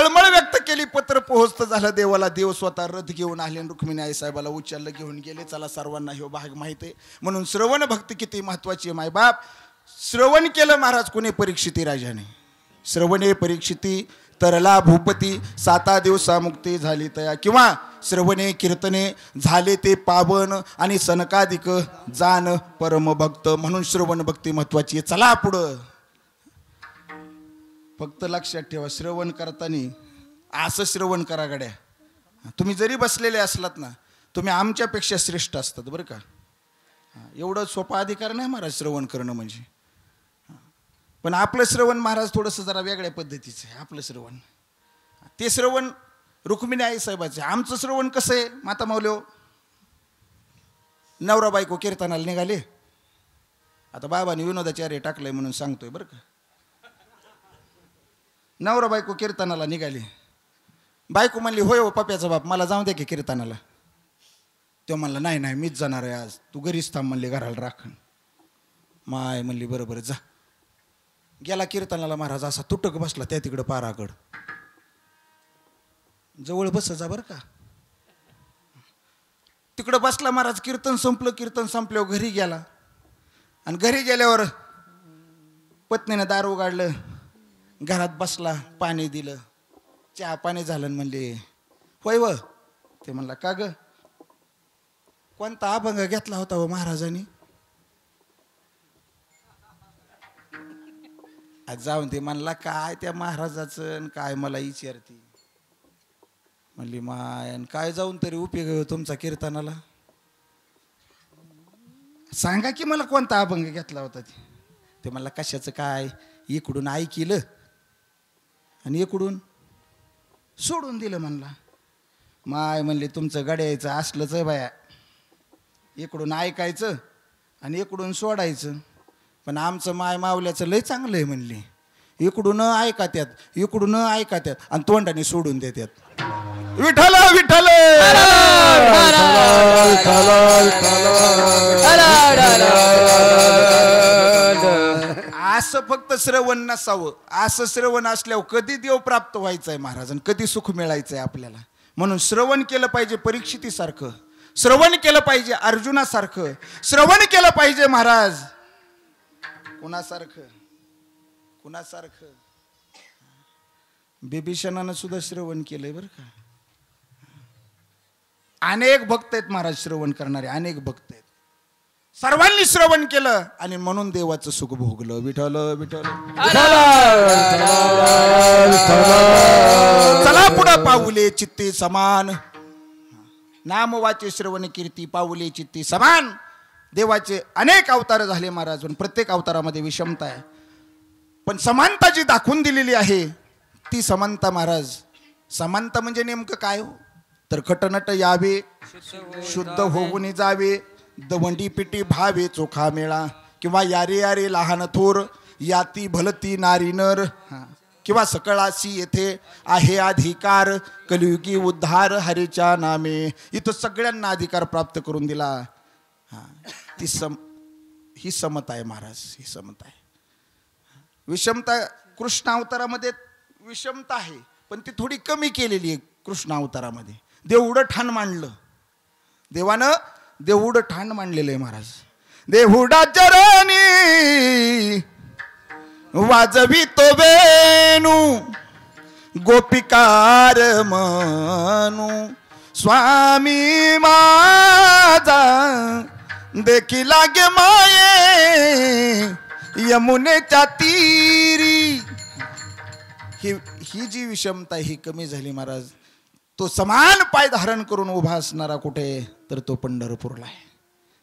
तळमळ व्यक्त केली. पत्र पोहोचत झालं देवाला. देव स्वतः रथ घेऊन आले. रुक्मिणी आई साहेबाला उचललं, घेऊन गेले. चला सर्वांना हे भाग माहिती आहे. म्हणून श्रवण भक्ती किती महत्वाची आहे. मायबाप श्रवण केलं महाराज कुणी? परीक्षिती राजाने. श्रवणे परीक्षिती तरला भूपती 7 दिवसा मुक्ती झाली तया. किंवा श्रवणे कीर्तने झाले ते पावन आणि सनकादिक जान परमभक्त. म्हणून श्रवण भक्ती महत्वाची आहे. चला पुढं. फक्त लक्षात ठेवा, श्रवण करताना असं श्रवण करा गड्या. तुम्ही जरी बसलेले असलात ना, तुम्ही आमच्यापेक्षा श्रेष्ठ असतात बरं का. एवढं सोपा अधिकार नाही महाराज श्रवण करणं म्हणजे. पण आपलं श्रवण महाराज थोडंसं जरा वेगळ्या पद्धतीचं आहे. आपलं श्रवण ते श्रवण रुक्मिणी आई साहेबाचे. आमचं श्रवण कसं आहे? माता माऊली नवरा बायको कीर्तनाला निघाले. आता बाबाने विनोदाचार्य टाकलंय म्हणून सांगतोय बरं का. नवरा बायको कीर्तनाला निघाले. बायको म्हणली होय हो पप्याचा बाप, मला जाऊ द्या की कीर्तनाला. तो म्हणला नाही नाही मीच जाणार आहे आज, तू घरीच थांब म्हणले, घराला राखण. माय म्हणली बरं बरं जा. गेला कीर्तनाला. महाराज असा तुटक बसला त्या तिकडं पारागड. जवळ बस जा बरं का. तिकडं बसला महाराज. कीर्तन संपलं. कीर्तन संपल्यावर घरी गेला. आणि घरी गेल्यावर पत्नीनं दार उघडलं. घरात बसला. पाणी दिलं. चहा पाणी झालं. म्हणले होय व. ते म्हणला का ग कोणता अभंग घेतला होता व महाराजांनी? जाऊन ते म्हणला काय त्या महाराजाचं काय मला विचारती. म्हणली माय काय जाऊन तरी उपयोग तुमचा कीर्तनाला. सांगा की मला कोणता अभंग घेतला होता ते म्हणला कशाचं काय. इकडून ऐकिलं आणि इकडून सोडून दिलं म्हणला. माय म्हणले तुमचं गड्याचं असलंच आहे बाया. इकडून ऐकायचं आणि इकडून सोडायचं. पण आमचं माय मावल्याचं लय चांगलं आहे म्हणले. इकडून ऐकात्यात इकडून ऐकात्यात आणि तोंडाने सोडून देतात. विठ्ठल विठ्ठल असं फक्त श्रवण नसावं. असं श्रवण असल्यावर कधी देव प्राप्त व्हायचं आहे महाराज आणि कधी सुख मिळायचं आहे आपल्याला. म्हणून श्रवण केलं पाहिजे परीक्षितीसारखं. श्रवण केलं पाहिजे अर्जुनासारखं. श्रवण केलं पाहिजे महाराज कुणासारखं कुणासारखं. बिभीषणानं सुद्धा श्रवण केलंय बरं का. अनेक भक्त आहेत महाराज श्रवण करणारे. अनेक भक्त आहेत. सर्वांनी श्रवण केलं आणि म्हणून देवाचं सुख भोगलं. विठ्ठल विठ्ठल. चला पुढं. पाऊले चित्ते समान नाम वाचे श्रवण कीर्ती. पाऊले चित्ते समान. देवाचे अनेक अवतार झाले महाराज. पण प्रत्येक अवतारामध्ये विषमता आहे. पण समानता जी दाखवून दिलेली आहे ती समानता महाराज. समानता म्हणजे नेमकं काय हो? तर खटनट यावे शुद्ध होऊन जावे. दवंडी पिटी भावे चोखा मेळा. किंवा यारे यारे लहान थोर याती भलती नारी नर. किंवा सकळाशी येथे आहे अधिकार कलियुगी उद्धार हरीच्या नामे. इथं सगळ्यांना अधिकार प्राप्त करून दिला. ती ही समता आहे महाराज. ही समता आहे. विषमता कृष्ण अवतारामध्ये विषमता आहे पण ती थोडी कमी केलेली आहे. कृष्ण अवतारामध्ये देवढं ठाण मांडलं. देवानं देवढं ठाण मांडलेलं आहे महाराज. देहुडा चरणी वाजवी तो वेणू गोपिकार म्हणू. स्वामी माझा देखी लागे माये यमुनेच्या तीरी. ही जी विषमता ही कमी झाली महाराज. तो समान पाय धारण करून उभा असणारा कुठे तर तो पंढरपूरला आहे.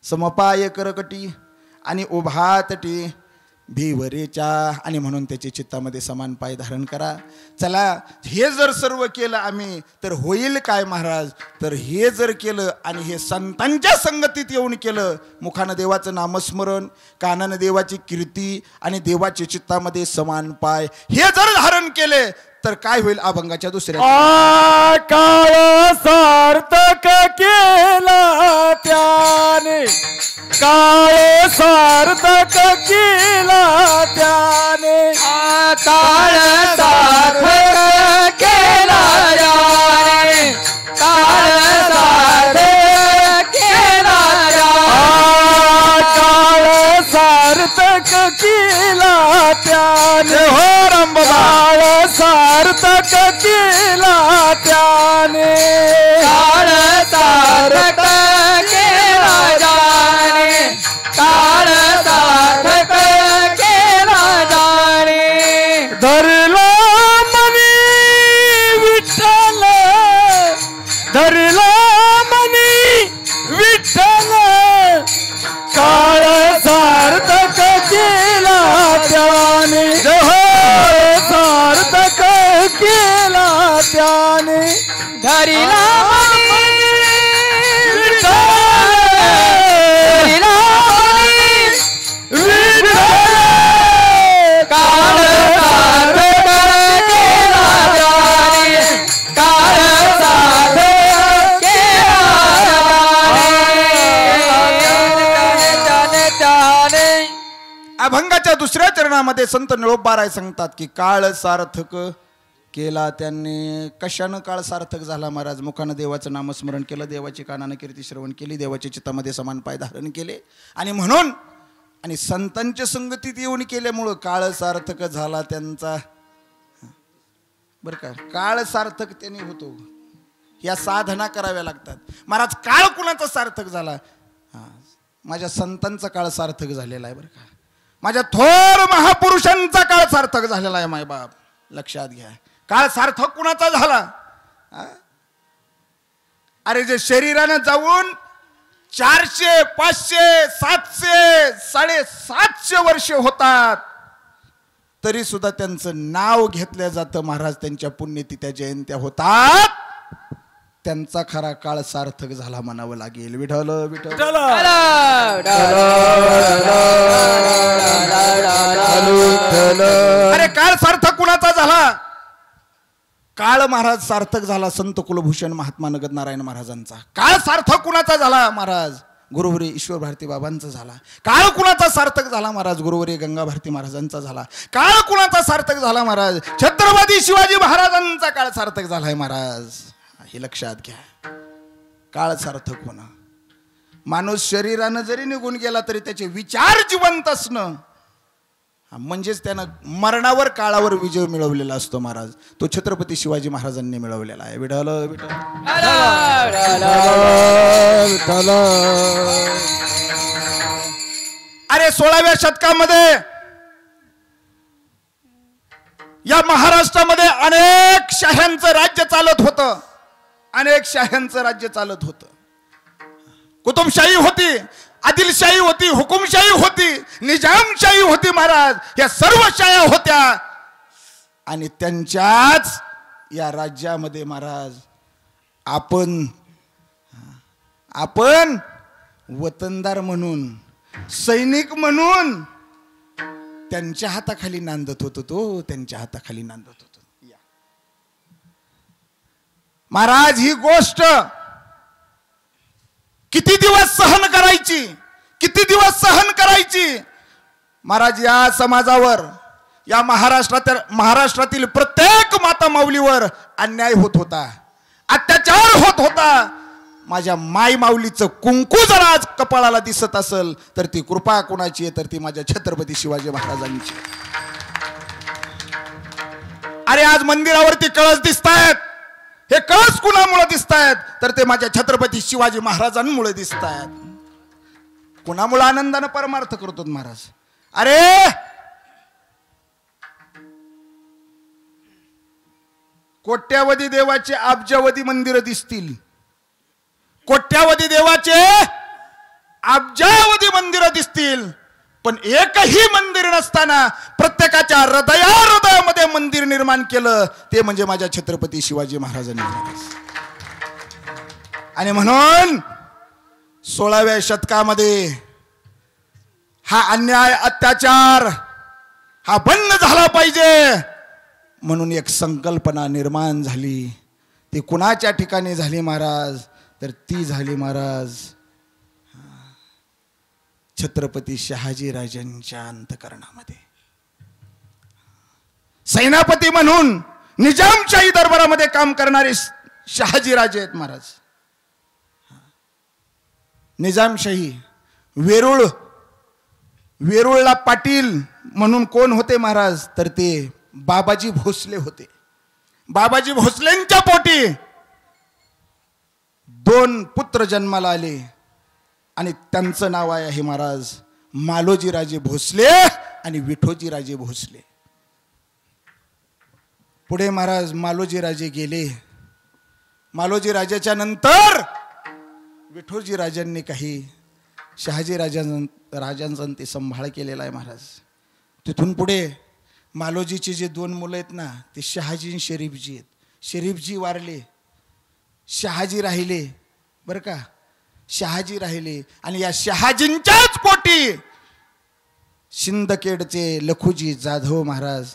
समपाय करकटी आणि उभा तटी भीवरेच्या. आणि म्हणून त्याच्या चित्तामध्ये समान पाय धारण करा. चला हे जर सर्व केलं आम्ही तर होईल काय महाराज. तर हे जर केलं आणि हे संतांच्या संगतीत येऊन केलं. मुखानं देवाचं नामस्मरण, कानानं देवाची कीर्ती आणि देवाच्या चित्तामध्ये समान पाय हे जर धारण केले तर काय होईल. अभंगाच्या दुसऱ्या काळ सार्थक केला त्याने. काळ सार्थक केला त्याने. काळ सार्थक केला त्याने हो काळ सार्थक केला त्याने काळ सार्थक केला जाणे काळ सार्थक केला जाणे धरला मनी विठ्ठल धरला मनी विठ्ठल काळ सार्थक केला त्याने सार्थक केला त्याने धरिला अभंगाच्या दुसऱ्या चरणामध्ये संत निळोबाराय सांगतात की काळ सार्थक केला त्यांनी. कशानं काळ सार्थक झाला महाराज? मुखानं देवाचं नामस्मरण केलं, देवाची कानानं कीर्ती श्रवण केली, देवाच्या चित्तामध्ये समान पाय धारण केले आणि म्हणून आणि संतांच्या संगतीत येऊन केल्यामुळं काळ सार्थक झाला त्यांचा. बरं का, काळ सार्थक त्यांनी होतो. या साधना कराव्या लागतात. महाराज काळ कुणाचा सार्थक झाला? माझ्या संतांचा काळ सार्थक झालेला आहे. बरं का, माझ्या थोर महापुरुषांचा काळ सार्थक झालेला आहे. माय बाप लक्षात घ्या, काळ सार्थक कुणाचा झाला? अरे जे शरीरानं जाऊन 400, 500, 700, 750 वर्ष होतात तरी सुद्धा त्यांचं नाव घेतलं जातं. महाराज त्यांच्या पुण्यतिथ्या जयंत्या होतात, त्यांचा खरा काळ सार्थक झाला म्हणावं लागेल. विठ्ठल विठ्ठल. अरे काळ सार्थक कुणाचा झाला? काळ महाराज सार्थक झाला संत कुलभूषण महात्मा नगद नारायण महाराजांचा. काळ सार्थक कुणाचा झाला? महाराज गुरुवरी ईश्वर भारती बाबांचा झाला. काळ कुणाचा सार्थक झाला? महाराज गुरुवरी गंगा भारती महाराजांचा झाला. काळ कुणाचा सार्थक झाला? महाराज छत्रपती शिवाजी महाराजांचा काळ सार्थक झालाय. महाराज हे लक्षात घ्या, काळ सार्थक होणं. माणूस शरीरानं जरी निघून गेला तरी त्याचे विचार जिवंत असणं म्हणजेच त्यानं मरणावर काळावर विजय मिळवलेला असतो. महाराज तो छत्रपती शिवाजी महाराजांनी मिळवलेला आहे. विठ्ठल विठ्ठल. अरे 16व्या शतकामध्ये या महाराष्ट्रामध्ये अनेक शाह्यांचं राज्य चालत होतं. अनेक शाह्यांचं राज्य चालत होतं. कुतुबशाही होती, आदिलशाही होती, हुकुमशाही होती, निजामशाही होती. महाराज या सर्व शाह्या होत्या आणि त्यांच्याच या राज्यामध्ये महाराज आपण वतनदार म्हणून, सैनिक म्हणून त्यांच्या हाताखाली नांदत होतो. तो त्यांच्या हाताखाली नांदत होतो. महाराज ही गोष्ट किती दिवस सहन करायची, किती दिवस सहन करायची? महाराज या समाजावर, या महाराष्ट्रातील प्रत्येक माता माऊलीवर अन्याय होत होता, अत्याचार होत होता. माझ्या माय माऊलीचं कुंकू जर आज कपाळाला दिसत असेल तर ती कृपा कोणाची आहे? तर ती माझ्या छत्रपती शिवाजी महाराजांची. अरे आज मंदिरावरती कळस दिसतायत, हे कळस कुणामुळे दिसतायत? तर ते माझ्या छत्रपती शिवाजी महाराजांमुळे दिसतायत. कुणामुळे आनंदाने परमार्थ करतो महाराज? अरे कोट्यावधी देवाचे अब्जावधी मंदिर दिसतील, कोट्यावधी देवाचे अब्जावधी मंदिर दिसतील, पण एकही मंदिर नसताना प्रत्येकाच्या हृदयामध्ये मंदिर निर्माण केलं ते म्हणजे माझ्या छत्रपती शिवाजी महाराजांनी. आणि म्हणून 16व्या शतकामध्ये हा अन्याय अत्याचार हा बंद झाला पाहिजे म्हणून एक संकल्पना निर्माण झाली. ती कुणाच्या ठिकाणी झाली महाराज? तर ती झाली महाराज छत्रपती शहाजी राजांच्या अंतकरणामध्ये. सेनापती म्हणून निजामशाही दरबारामध्ये काम करणारे शहाजी राजे आहेत महाराज. निजामशाही वेरूळला पाटील म्हणून कोण होते महाराज, तर ते बाबाजी भोसले होते. बाबाजी भोसलेंच्या पोटी 2 पुत्र जन्माला आले आणि त्यांचं नाव आहे महाराज मालोजी राजे भोसले आणि विठोजी राजे भोसले. पुढे महाराज मालोजी राजे गेले. मालोजी राजाच्या नंतर विठोजी राजांनी काही शहाजी राजांचा ते संभाळ केलेला आहे महाराज. तिथून पुढे मालोजीचे जे 2 मुलं आहेत ना, ते शहाजी आणि शरीफजी आहेत. शरीफजी वारले, शहाजी राहिले. बरं का, शहाजी राहिले आणि या शहाजींच्याच पोटी सिंदखेडचे लखुजी जाधव महाराज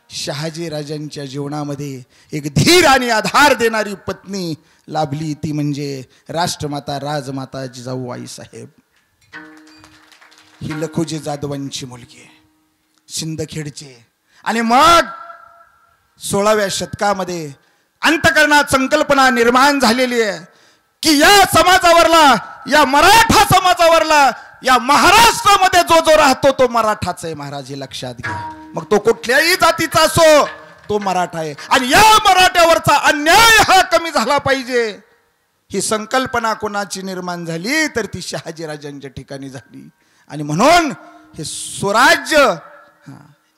शहाजी राजांच्या जीवनामध्ये एक धीर आणि आधार देणारी पत्नी लाभली, ती म्हणजे राष्ट्रमाता राजमाता जिजाऊ आईसाहेब. ही लखुजी जाधवांची मुलगी सिंदखेडचे. आणि मग 16व्या शतकामध्ये अंतःकरणात संकल्पना निर्माण झालेली आहे की या समाजावरला, या मराठा समाजावरला, या महाराष्ट्रामध्ये जो जो राहतो तो मराठाच आहे महाराज, हे लक्षात घ्या. मग तो कुठल्याही जातीचा असो, तो मराठा आहे. आणि या मराठ्यावरचा अन्याय हा कमी झाला पाहिजे, ही संकल्पना कोणाची निर्माण झाली, तर ती शहाजी राजांच्या ठिकाणी झाली. आणि म्हणून हे स्वराज्य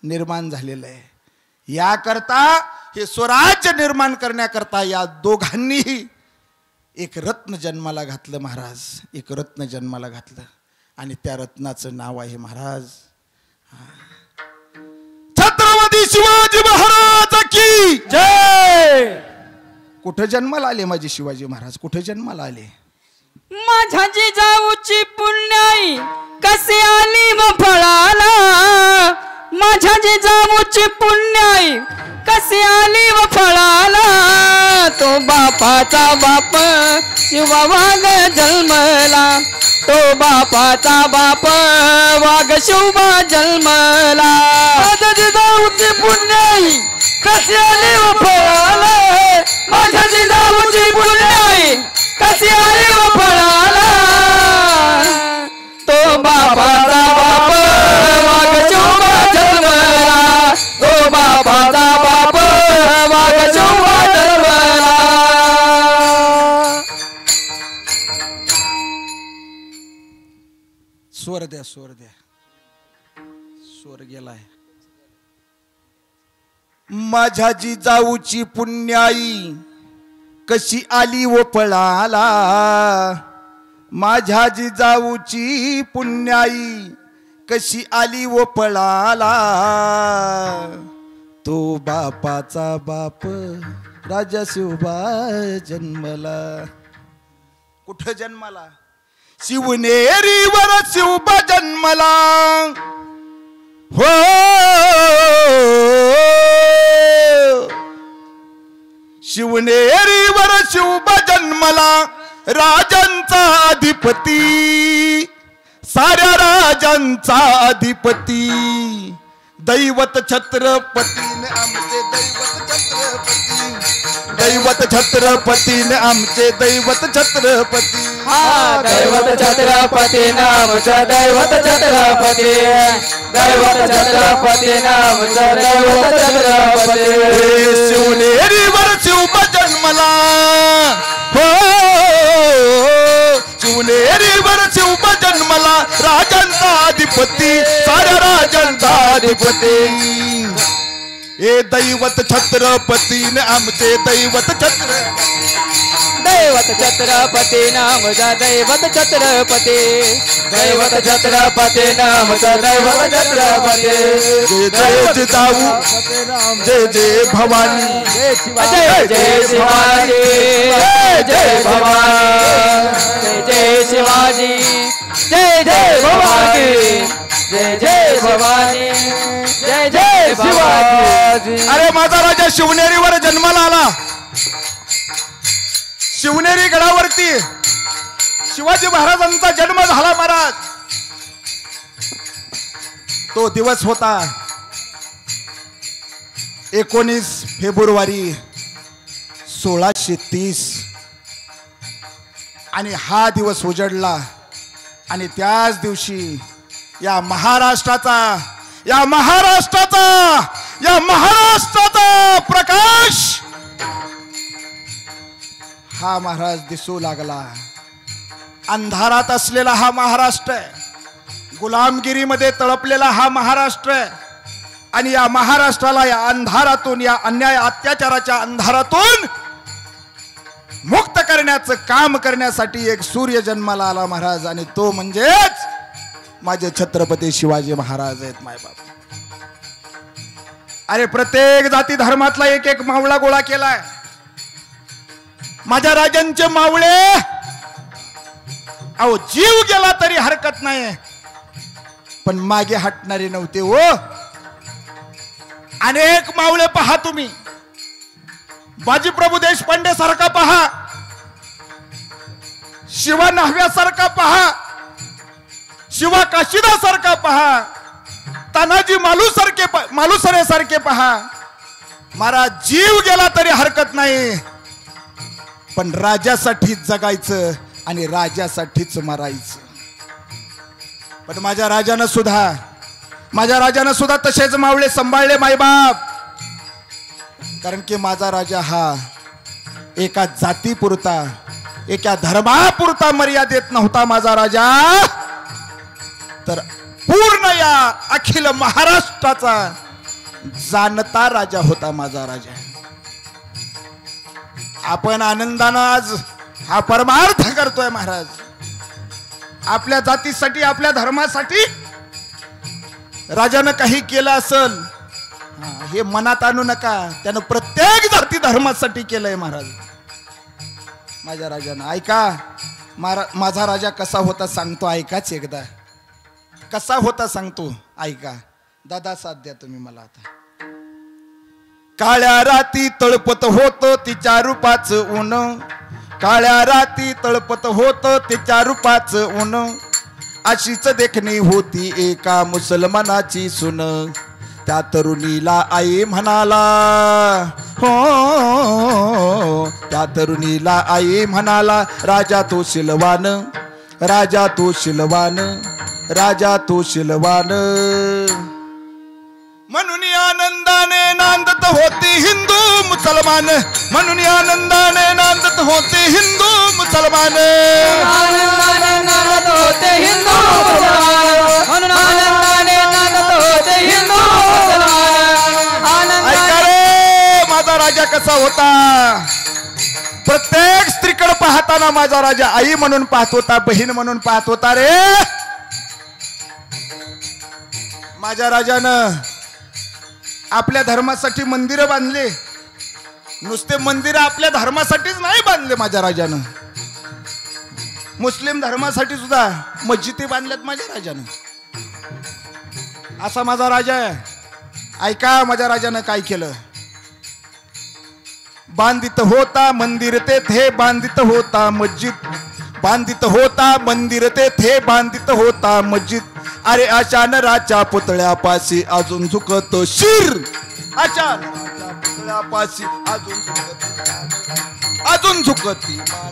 निर्माण झालेलं आहे. याकरता, हे स्वराज्य निर्माण करण्याकरता या दोघांनीही एक रत्न जन्माला घातलं महाराज, एक रत्न जन्माला घातलं. आणि त्या रत्नाचं नाव आहे महाराज छत्रपती शिवाजी महाराज की जय. कुठं जन्माला आले माझे शिवाजी महाराज, कुठं जन्माला आले? माझ्या जिजाऊची पुण्याई कशी आली व फळाला, माझ्या जिजाऊची पुण्याई कशी आली व फळाला. तो बापाचा बाप शिवा वाघ जन्मला, तो बापाचा बाप वाघ शिवा जन्मला. माझ्या जिजाऊची पुण्याई कशी आली व फळाला, माझ्या जिजाऊची पुण्याई कशी आली व फळाला. तो बापाचा बाप वाघ शिवा जन्मला, तो बापाचा बाप वाघ शिवा जन्मला. स्वर द्या, स्वर द्या, स्वर गेलाय. माझ्या जिजाऊची पुण्याई कशी आली व पळाला, माझ्या जिजाऊची पुण्याई कशी आली व पळाला. तो बापाचा बाप राजा शिवबा जन्मला. कुठं जन्माला? शिवनेरीवर शिवबा जन्मला. हो, शिवनेरीवर शिवबा जन्मला, राजांचा अधिपती, साऱ्या राजांचा अधिपती. दैवत छत्रपतीने आमचे दैवत छत्रपती, दैवत छत्रपतीने आमचे दैवत छत्रपती. दैवत छत्रपती नामचं दैवत छत्रपती, दैवत छत्रपती नामचं दैवत छत्रपती. शिवनेरीवर शिवबा जन्मला. हो, शिवनेरीवर शिवबा जन्मला, राजांचा अधिपती, साऱ्या राजांचा अधिपती. ए दैवत छत्रपतीने आमचे दैवत छत्रपती, दैवत छत्रपती नामचा दैवत छत्रपती, दैवत छत्रपती नामचा दैवत छत्रपती. जय जय जिजाऊ, जय जय भवानी, जय जय शिवाजी, जय जय भवानी, जय जय शिवाजी, जय जय भवानी, जय जय भवानी, जय जय शिवाजी. अरे माझा राजा शिवनेरीवर जन्माला आला. शिवनेरी गडावरती शिवाजी महाराजांचा जन्म झाला महाराज. तो दिवस होता 19 फेब्रुवारी 1630 आणि हा दिवस उजडला. आणि त्याच दिवशी या महाराष्ट्राचा, या महाराष्ट्राचा प्रकाश हा महाराज दिसू लागला. अंधारात असलेला हा महाराष्ट्र आहे, गुलामगिरीमध्ये तळपलेला हा महाराष्ट्र आहे. आणि या महाराष्ट्राला या अंधारातून, या अन्याय अत्याचाराच्या अंधारातून मुक्त करण्याचं काम करण्यासाठी एक सूर्य जन्माला आला महाराज, आणि तो म्हणजेच माझे छत्रपती शिवाजी महाराज आहेत मायबाप. अरे प्रत्येक जाती धर्मातला एक एक मावळा गोळा केलाय. माझ्या राजांचे मावळे अहो जीव गेला तरी हरकत नाही, पण मागे हटणारे नव्हते हो. अनेक मावळे पहा तुम्ही, बाजीप्रभू देशपांडे सारखा पहा, शिवा न्हाव्यासारखा पहा, शिवा काशीदा सारखा पहा, तानाजी मालुसरे सारखे पहा. महाराज जीव गेला तरी हरकत नाही, पण राजासाठी जगायचं आणि राजासाठीच मरायचं. पण माझ्या राजानं सुद्धा तसेच मावळे सांभाळले मायबाप. कारण की माझा राजा हा एका जातीपुरता, एका धर्मापुरता मर्यादित नव्हता. माझा राजा तर पूर्ण या अखिल महाराष्ट्राचा जाणता राजा होता माझा राजा. आपण आनंदानं आज हा परमार्थ करतोय महाराज. आपल्या जातीसाठी, आपल्या धर्मासाठी राजानं काही केलं असेल हे मनात आणू नका. त्यानं प्रत्येक जाती धर्मासाठी केलंय महाराज माझ्या राजानं. ऐका, माझा राजा कसा होता सांगतो, ऐकाच एकदा. कसा होता सांगतो, ऐका. दादा साथ द्या तुम्ही मला आता. काळ्या राती तळपत होत तिच्या रूपाचं ऊन, काळ्या राती तळपत होत तिच्या रूपाचं ऊन, अशीच देखणी होती एका मुसलमानाची सून. त्या तरुणीला आई म्हणाला, हो त्या तरुणीला आई म्हणाला, राजा तो शिलवान, राजा तो शिलवान, राजा तो शिलवान. म्हणून आनंदाने नांदत होती हिंदू मुसलमान, म्हणून आनंदाने नांदत होते हिंदू मुसलमान, आनंदाने नांदत होते हिंदू मुसलमान, म्हणून आनंदाने नांदत होते हिंदू मुसलमान. ऐका रे, माझा राजा कसा होता. प्रत्येक स्त्रीकडे पाहताना माझा राजा आई म्हणून पाहत होता, बहीण म्हणून पाहत होता रे. माझ्या राजानं आपल्या धर्मासाठी मंदिरं बांधले. नुसते मंदिरं आपल्या धर्मासाठीच नाही बांधले माझ्या राजानं, मुस्लिम धर्मासाठी सुद्धा मस्जिदी बांधल्यात माझ्या राजानं. असा माझा राजा आहे. ऐका माझ्या राजानं काय केलं. बांधित होता मंदिर तेथे बांधित होता मस्जिद, बांधित होता मंदिर तेथे बांधित होता मस्जिद. अरे अशा नराच्या पुतळ्यापाशी अजून झुकतो शिर, अशा नराच्या पुतळ्यापाशी अजून झुकती मान.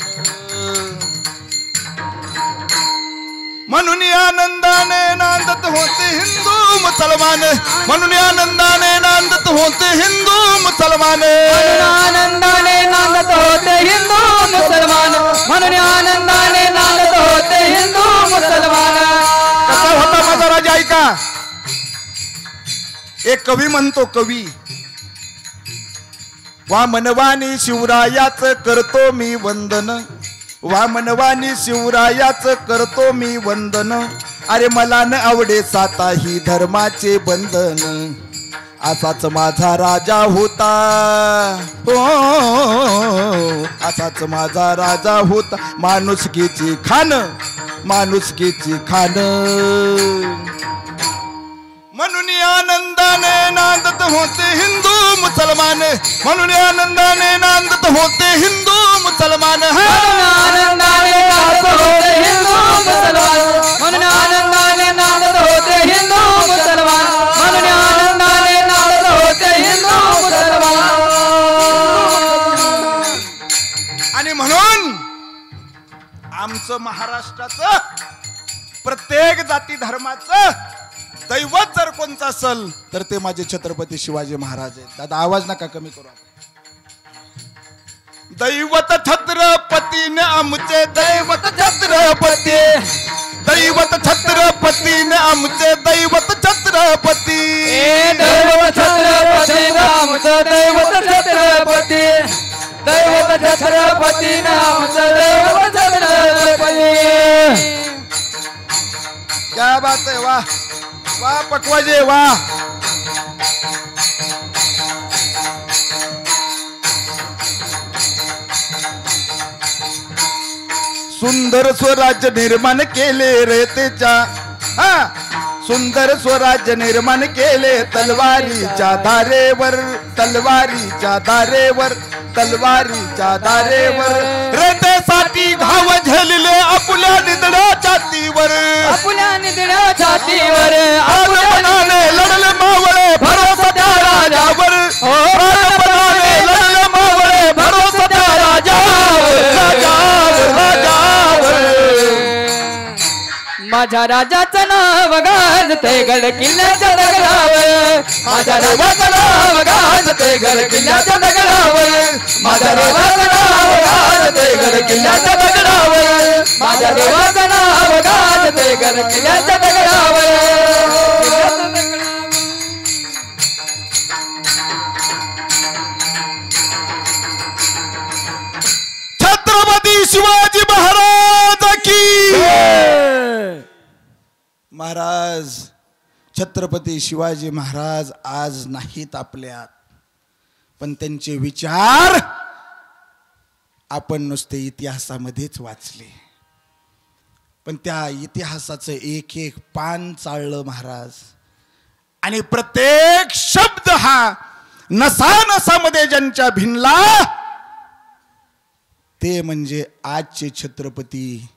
म्हणून आनंदाने नांदत होते हिंदू मुसलमान, म्हणून आनंदाने नांदत होते हिंदू मुसलमान, आनंदाने नांदत होते हिंदू मुसलमान, म्हणून आनंदाने नांदत होते हिंदू मुसलमान. कसा होता माझा राजा ऐका. एक कवी म्हणतो, कवी वामनवाणी शिवरायाच करतो मी वंदन, वामनवाणी शिवरायाच करतो मी वंदन. अरे मला न आवडे साता ही धर्माचे बंधन. असाच माझा राजा होता, हो असाच माझा राजा होता. माणुसकीची खान, माणुसकीची खान. म्हणून आनंदाने नांदत होते हिंदू मुसलमान, म्हणून आनंदाने नांदत होते हिंदू मुसलमान, आनंदाने नांदत होते हिंदू मुसलमान, म्हणून आनंदाने नांदत होते हिंदू मुसलमान, म्हणून आनंदाने नांदत होते हिंदू मुसलमान. आणि म्हणून आमचं महाराष्ट्राचं प्रत्येक जाती धर्माचं दैवत जर कोणतं असल तर ते माझे छत्रपती शिवाजी महाराज आहेत. दादा आवाज नका कमी करू. दैवत छत्रपतीने आमचे दैवत छत्रपती दैवत छत्रपतीने आमचे दैवत छत्रपती दैवत छत्रपती आमचं दैवत छत्रपती दैवत छत्रपती आमचं दैवत छत्रपती. क्या बात आहे. वाह वाह पटवाजे वाह. सुंदर स्वराज्य निर्माण केले रे त्याच्या हा सुंदर स्वराज्य निर्माण केले तलवारीच्या धारेवर तलवारीच्या धारेवर तलवारीच्या धारेवर रथासाठी घाव झेलले आपुल्या निधड्या छातीवर आपुल्या निधड्या छातीवर आपुल्याने लढले मावळे भरोसा त्या राजावर प्राणपणाने लढले मावळे भरोसा त्या राजावर राजावर राजावर. माझ्या राजाचं नाव गाजते गड किल्ल्याच्या दगडावर माझ्या राजाचं नाव गाजते गड किल्ल्याच्या दगडावर माझ्या देवाचं नाव गाजते गड किल्ल्याच्या दगडावर माझ्या देवाचं नाव गाजते गड किल्ल्याच्या दगडावर. छत्रपती शिवाजी महाराज की महाराज. छत्रपती शिवाजी महाराज आज नाहीत आपल्यात पण त्यांचे विचार आपण नुसते इतिहासामध्येच वाचले पण त्या इतिहासाचं एक एक पान चाललं महाराज आणि प्रत्येक शब्द हा नसानसामध्ये ज्यांच्या भिनला ते म्हणजे आजचे छत्रपती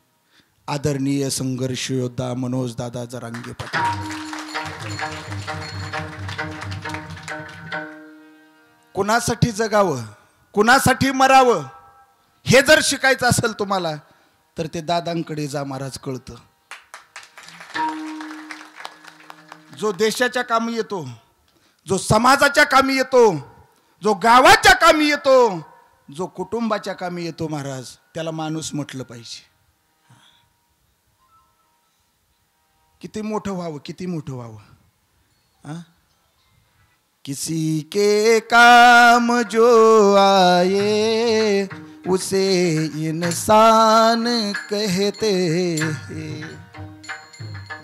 आदरणीय संघर्ष योद्धा मनोज दादा जरांगे पाटील. कुणासाठी जगावं कुणासाठी मरावं हे जर शिकायचं असेल तुम्हाला तर ते दादांकडे जा महाराज कळतं. जो देशाच्या कामी येतो जो समाजाच्या कामी येतो जो गावाच्या कामी येतो जो कुटुंबाच्या कामी येतो महाराज त्याला माणूस म्हटलं पाहिजे. किती मोठं व्हावं किती मोठं व्हावं. किसी के काम जो आए उसे इंसान कहते हैं.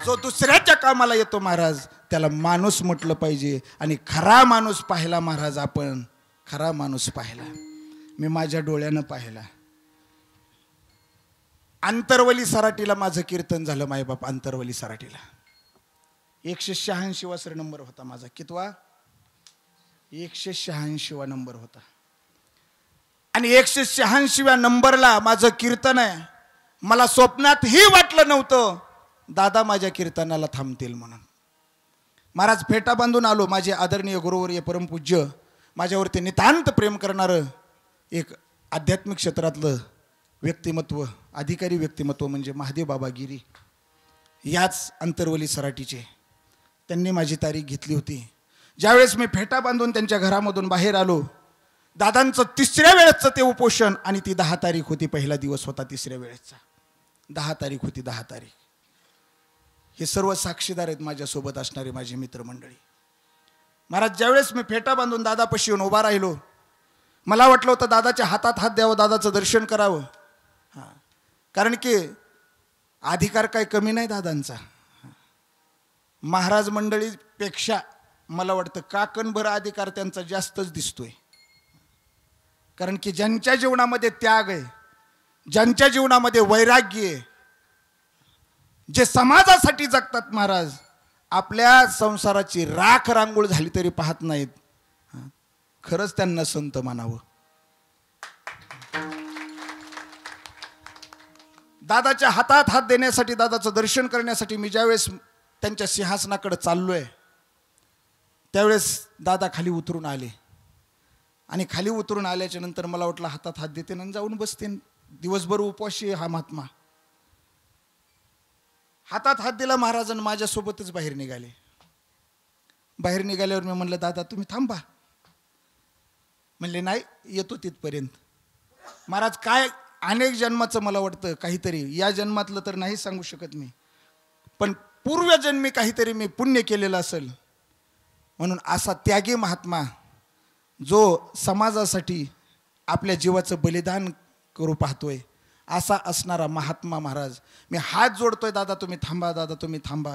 जो दुसऱ्याच्या कामाला येतो महाराज त्याला माणूस म्हटलं पाहिजे. आणि खरा माणूस पाहिला महाराज आपण खरा माणूस पाहिला मी माझ्या डोळ्यानं पाहिला. आंतरवली सराटीला माझं कीर्तन झालं मायबाप. आंतरवली सराटीला 186 नंबर होता माझा. कितवा 186 नंबर होता आणि 186 नंबरला माझं कीर्तन आहे. मला स्वप्नातही वाटलं नव्हतं दादा माझ्या कीर्तनाला थांबतील म्हणून. महाराज फेटा बांधून आलो. माझे आदरणीय गुरुवर्य परमपूज्य माझ्यावरती नितांत प्रेम करणारं एक आध्यात्मिक क्षेत्रातलं व्यक्तिमत्व अधिकारी व्यक्तिमत्व म्हणजे महादेव बाबा गिरी याच अंतरवली सराटीचे. त्यांनी माझी तारीख घेतली होती. ज्यावेळेस मी फेटा बांधून त्यांच्या घरामधून बाहेर आलो दादांचं 3ऱ्या वेळेचं ते उपोषण आणि ती 10 तारीख होती. पहिला दिवस होता 3ऱ्या वेळेचा. 10 तारीख होती. 10 तारीख. हे सर्व साक्षीदार आहेत माझ्यासोबत असणारे माझे मित्रमंडळी. महाराज ज्यावेळेस मी फेटा बांधून दादापाशी येऊन उभा राहिलो मला वाटलं होतं दादाच्या हातात हात द्यावं दादाचं दर्शन करावं. कारण की अधिकार काय कमी नाही दादांचा. महाराज मंडळीपेक्षा मला वाटतं काकणभर अधिकार त्यांचा जास्तच दिसतोय. कारण की ज्यांच्या जीवनामध्ये त्याग आहे ज्यांच्या जीवनामध्ये वैराग्य आहे जे समाजासाठी जगतात महाराज आपल्या संसाराची राख रांगोळ झाली तरी पाहत नाहीत. खरंच त्यांना संत मानावं. दादाच्या हातात हात देण्यासाठी दादाचं दर्शन करण्यासाठी मी ज्यावेळेस त्यांच्या सिंहासनाकडे चाललोय त्यावेळेस दादा खाली उतरून आले आणि खाली उतरून आल्याच्या नंतर मला वाटलं हातात हात देते आणि जाऊन बसते. दिवसभर उपवाशी हा महात्मा. हातात हात दिला महाराजांनी माझ्यासोबतच बाहेर निघाले. बाहेर निघाल्यावर मी म्हणलं दादा तुम्ही थांबा. म्हणले नाही येतो तिथपर्यंत. महाराज काय अनेक जन्माचं मला वाटतं काहीतरी, या जन्मातलं तर नाही सांगू शकत मी, पण पूर्वजन्मी काहीतरी मी पुण्य केलेलं असेल म्हणून असा त्यागी महात्मा जो समाजासाठी आपल्या जीवाचं बलिदान करू पाहतोय असा असणारा महात्मा महाराज. मी हात जोडतोय दादा तुम्ही थांबा, दादा तुम्ही थांबा.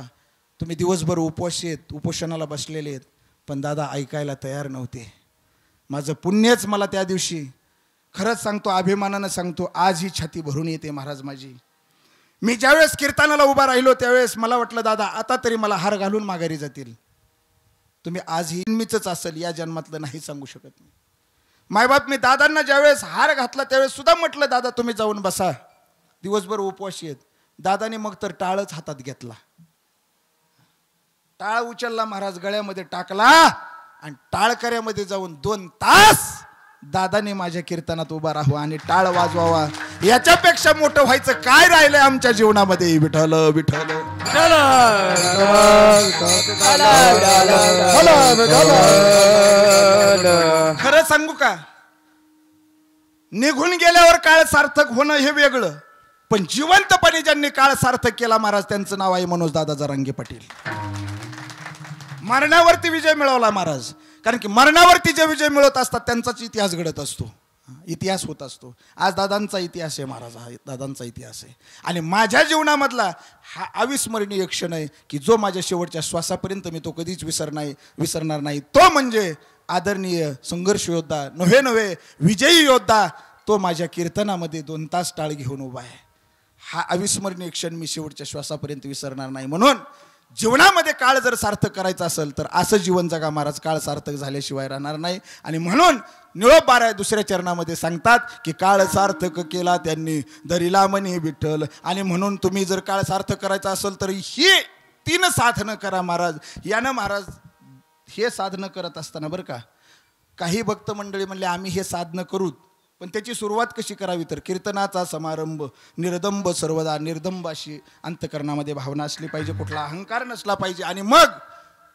तुम्ही दिवसभर उपवासी आहेत, उपोषणाला बसलेले आहेत, पण दादा ऐकायला तयार नव्हते. माझं पुण्यच मला त्या दिवशी, खरंच सांगतो अभिमानानं सांगतो, आज ही छाती भरून येते महाराज माझी. मी ज्यावेळेस कीर्तनाला उभा राहिलो त्यावेळेस मला वाटलं दादा आता तरी मला हार घालून माघारी जातील. तुम्ही आज ही मीच असेल या जन्मातलं नाही सांगू शकत मी. मायबाप मी दादांना ज्यावेळेस हार घातला त्यावेळेस सुद्धा म्हटलं दादा तुम्ही जाऊन बसा, दिवसभर उपवासी आहेत. दादाने मग तर टाळच हातात घेतला, टाळ उचलला महाराज, गळ्यामध्ये टाकला आणि टाळकऱ्यामध्ये जाऊन 2 तास दादाने माझ्या कीर्तनात उभा राहावा आणि टाळ वाजवावा. याच्यापेक्षा मोठं व्हायचं काय राहिलंय आमच्या जीवनामध्ये. विठ्ठल विठ्ठल खरं सांगू का, निघून गेल्यावर काळ सार्थक होणं हे वेगळं, पण जिवंतपणे ज्यांनी काळ सार्थक केला महाराज त्यांचं नाव आहे मनोज दादा जरांगे पाटील. मरणावरती विजय मिळवला महाराज, कारण की मरणावरती जे विजय मिळवत असतात त्यांचाच इतिहास घडत असतो, इतिहास होत असतो. आज दादांचा इतिहास आहे महाराज, हा दादांचा इतिहास आहे. आणि माझ्या जीवनामधला हा अविस्मरणीय क्षण आहे की जो माझ्या शेवटच्या श्वासापर्यंत मी तो कधीच विसरणार नाही. तो म्हणजे आदरणीय संघर्ष योद्धा नव्हे विजयी योद्धा, तो माझ्या कीर्तनामध्ये 2 तास टाळ घेऊन उभा आहे. हा अविस्मरणीय क्षण मी शेवटच्या श्वासापर्यंत विसरणार नाही. म्हणून जीवनामध्ये काळ जर सार्थक करायचा असेल तर असं जीवन जगा महाराज, काळ सार्थक झाल्याशिवाय राहणार नाही. आणि म्हणून निळोप 12 दुसऱ्या चरणामध्ये सांगतात की काळ सार्थक केला त्यांनी धरिला म्हणे विठ्ठल. आणि म्हणून तुम्ही जर काळ सार्थक करायचा असेल तर ही 3 साधनं करा महाराज. यानं महाराज हे साधनं करत असताना बरं का, काही भक्त मंडळी म्हणले आम्ही हे साधनं करूत, पण त्याची सुरुवात कशी करावी तर कीर्तनाचा समारंभ निर्दंब, सर्वदा निर्दंब अशी अंतकरणामध्ये भावना असली पाहिजे, कुठला अहंकार नसला पाहिजे. आणि मग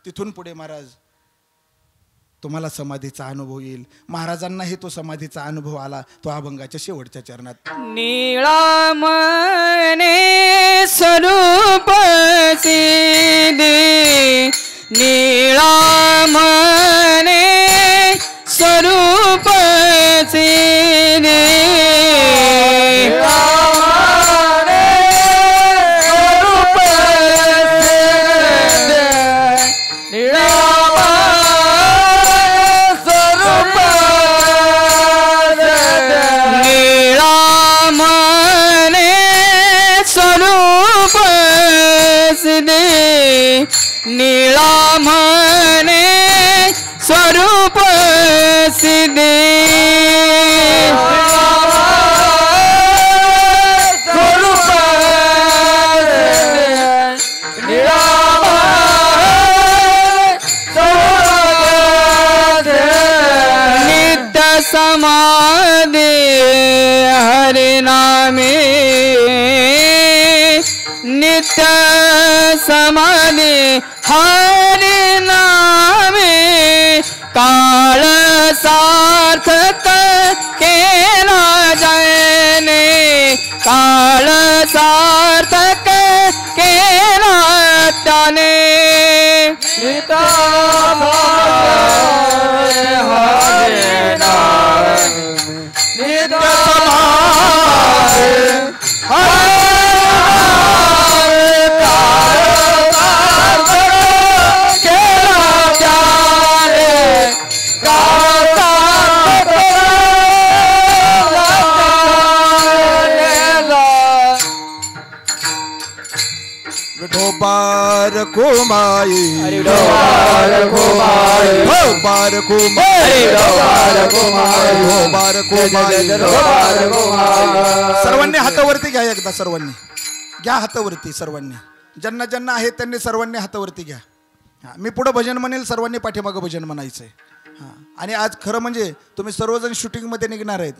तिथून पुढे महाराज तुम्हाला समाधीचा अनुभव येईल. महाराजांनाही तो समाधीचा अनुभव आला, तो अभंगाच्या शेवटच्या चरणात. नीळा मने स्वरूप सिद्धी, नीळा मने स्वरूप सिद्धी, नीळा म्हणे स्वरूप सिद्धे, स्वरूप नित्य समाधि हरिनामे, नित्य समाधि हरि नामे, काळ सार्थक केला जयने, काळ सार्थक केला त्याने. नित्य हरि नामे, नित्य बार कुमाई बार कुमाई, बार कुमाई, बार कुमाई. सर्वांनी हातावरती घ्या, एकदा सर्वांनी घ्या हातावरती. सर्वांनी ज्यांना ज्यांना आहे त्यांनी सर्वांनी हातावरती घ्या. मी पुढे भजन म्हणेल, सर्वांनी पाठीमागं भजन म्हणायचंय. आणि आज खरं म्हणजे तुम्ही सर्वजण शूटिंगमध्ये निघणार आहेत.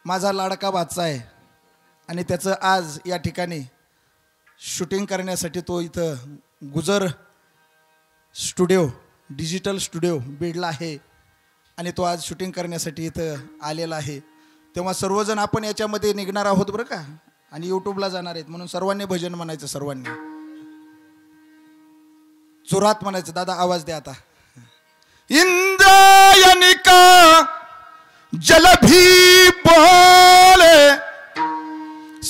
माझा लाडका भाचा आहे आणि त्याचं आज या ठिकाणी शूटिंग करण्यासाठी तो इथं गुजर स्टुडिओ डिजिटल स्टुडिओ बीडला आहे आणि तो आज शूटिंग करण्यासाठी इथं आलेला आहे. तेव्हा सर्वजण आपण याच्यामध्ये निघणार आहोत बरं का, आणि यूट्यूबला जाणार आहेत, म्हणून सर्वांनी भजन म्हणायचं. सर्वांनी जोरात म्हणायचं. दादा आवाज द्या आता. इंद्रायनिका जलभी बोले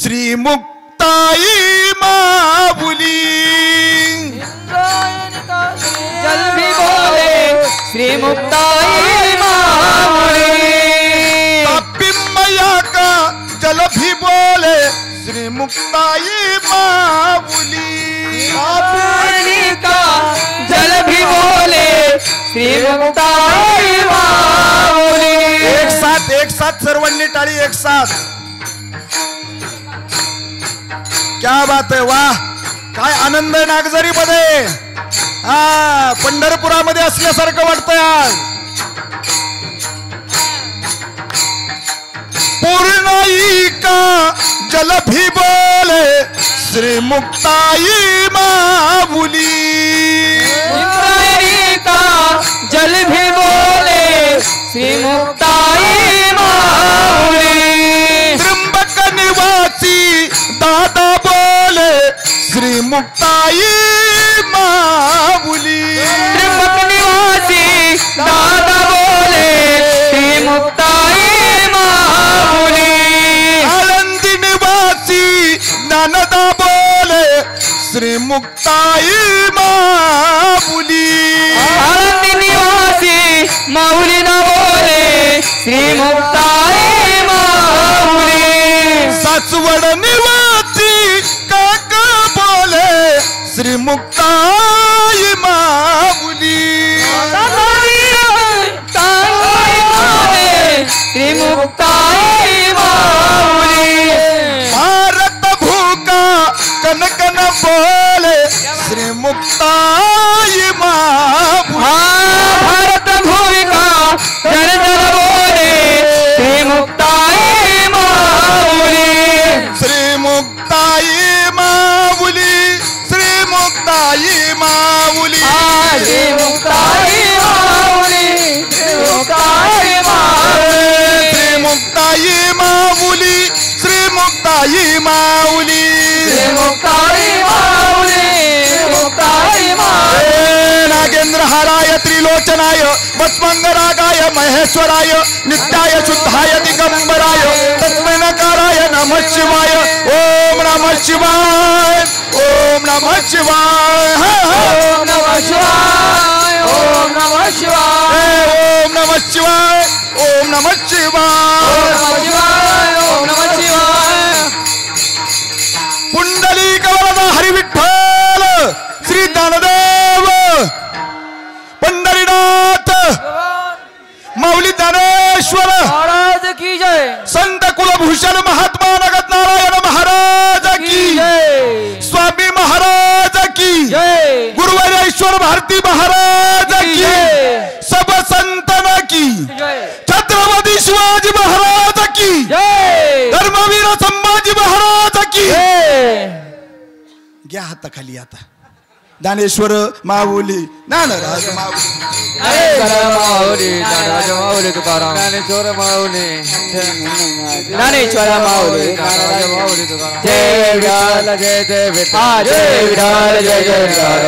श्री मुक्ताई माऊली. जल भी बोले श्री मुक्ताई माऊली. तापी मैया का जल भी बोले श्री मुक्ताई माऊली. का जल भी बोले श्री मुक्ताई माऊली. एक साथ सर्वांनी टाळी. एक साथ. क्या बात आहे. वाह, काय आनंद आहे नागझरी मध्ये. हा, पंढरपुरामध्ये असल्यासारखं वाटतंय आज. पूर्णाई का जल भी बोले श्री मुक्ताई माऊली. का जल भी बोले श्री मुक्ताई माऊली. त्र्यंबक निवासी दादा बोले श्री मुक्ताई माऊली. त्र्यंबक निवासी दादा बोले श्री मुक्ताई माऊली. आळंदी निवासी ज्ञानदा बोले श्री मुक्ताई माऊली. आळंदी निवासी माऊली ना बोले श्री मुक्ताई माऊली. सासवड निवासी काका बोले श्री मुक्ताई माऊली. श्री मुक्ताई माऊली. भारत भूका कनकन बोले श्री मुक्ताई माऊली. भारत भूमिका जन जन बोले श्री मुक्ताई माऊली. श्री मुक्ताई माऊली. श्री मुक्ताई माऊली. श्री मुक्ताई माऊली. श्री मुक्ताई माऊली. श्री मुक्ताई माऊली. श्री मुक्ताई माऊली. श्री मुक्ताई माऊली. श्री मुक्ताई माऊली. नागेंद्र हाराय त्रिलोचनाय भस्मंगरागाय महेश्वराय नित्याय शुद्धाय दिगंबराय तस्मै नकाराय नमः शिवाय. ओम नमः शिवाय. ओम नमः शिवाय. ओम नमः शिवाय. ओम नमः शिवाय. ओम नमः शिवाय. ओम नमः शिवाय. ओम नमः शिवाय. पुंडलिक वरदा हरी विठ्ठल श्री ज्ञानदेव पंढरीनाथ माऊली ज्ञानेश्वर महाराज की जय. संत कुलभूषण महात्मा नगत नारायण महाराज की जय. स्वामी महाराज की जय. गुरुवरेश्वर भारती महाराज की सब संतन की जय. छत्रपती शिवाजी महाराज की जय. धर्मवीर संभाजी महाराज की. जय. घ्या हाताखाली आता. ज्ञानेश्वर माऊली ज्ञानराज माऊली. माऊली ज्ञानराज माऊली तुकाराम. ज्ञानेश्वर माऊली. ज्ञानेश्वर माऊली ज्ञानराज माऊली तुकाराम. जय विठ्ठल जय जय विठ्ठल. जय विठ्ठल जय जय विठ्ठल.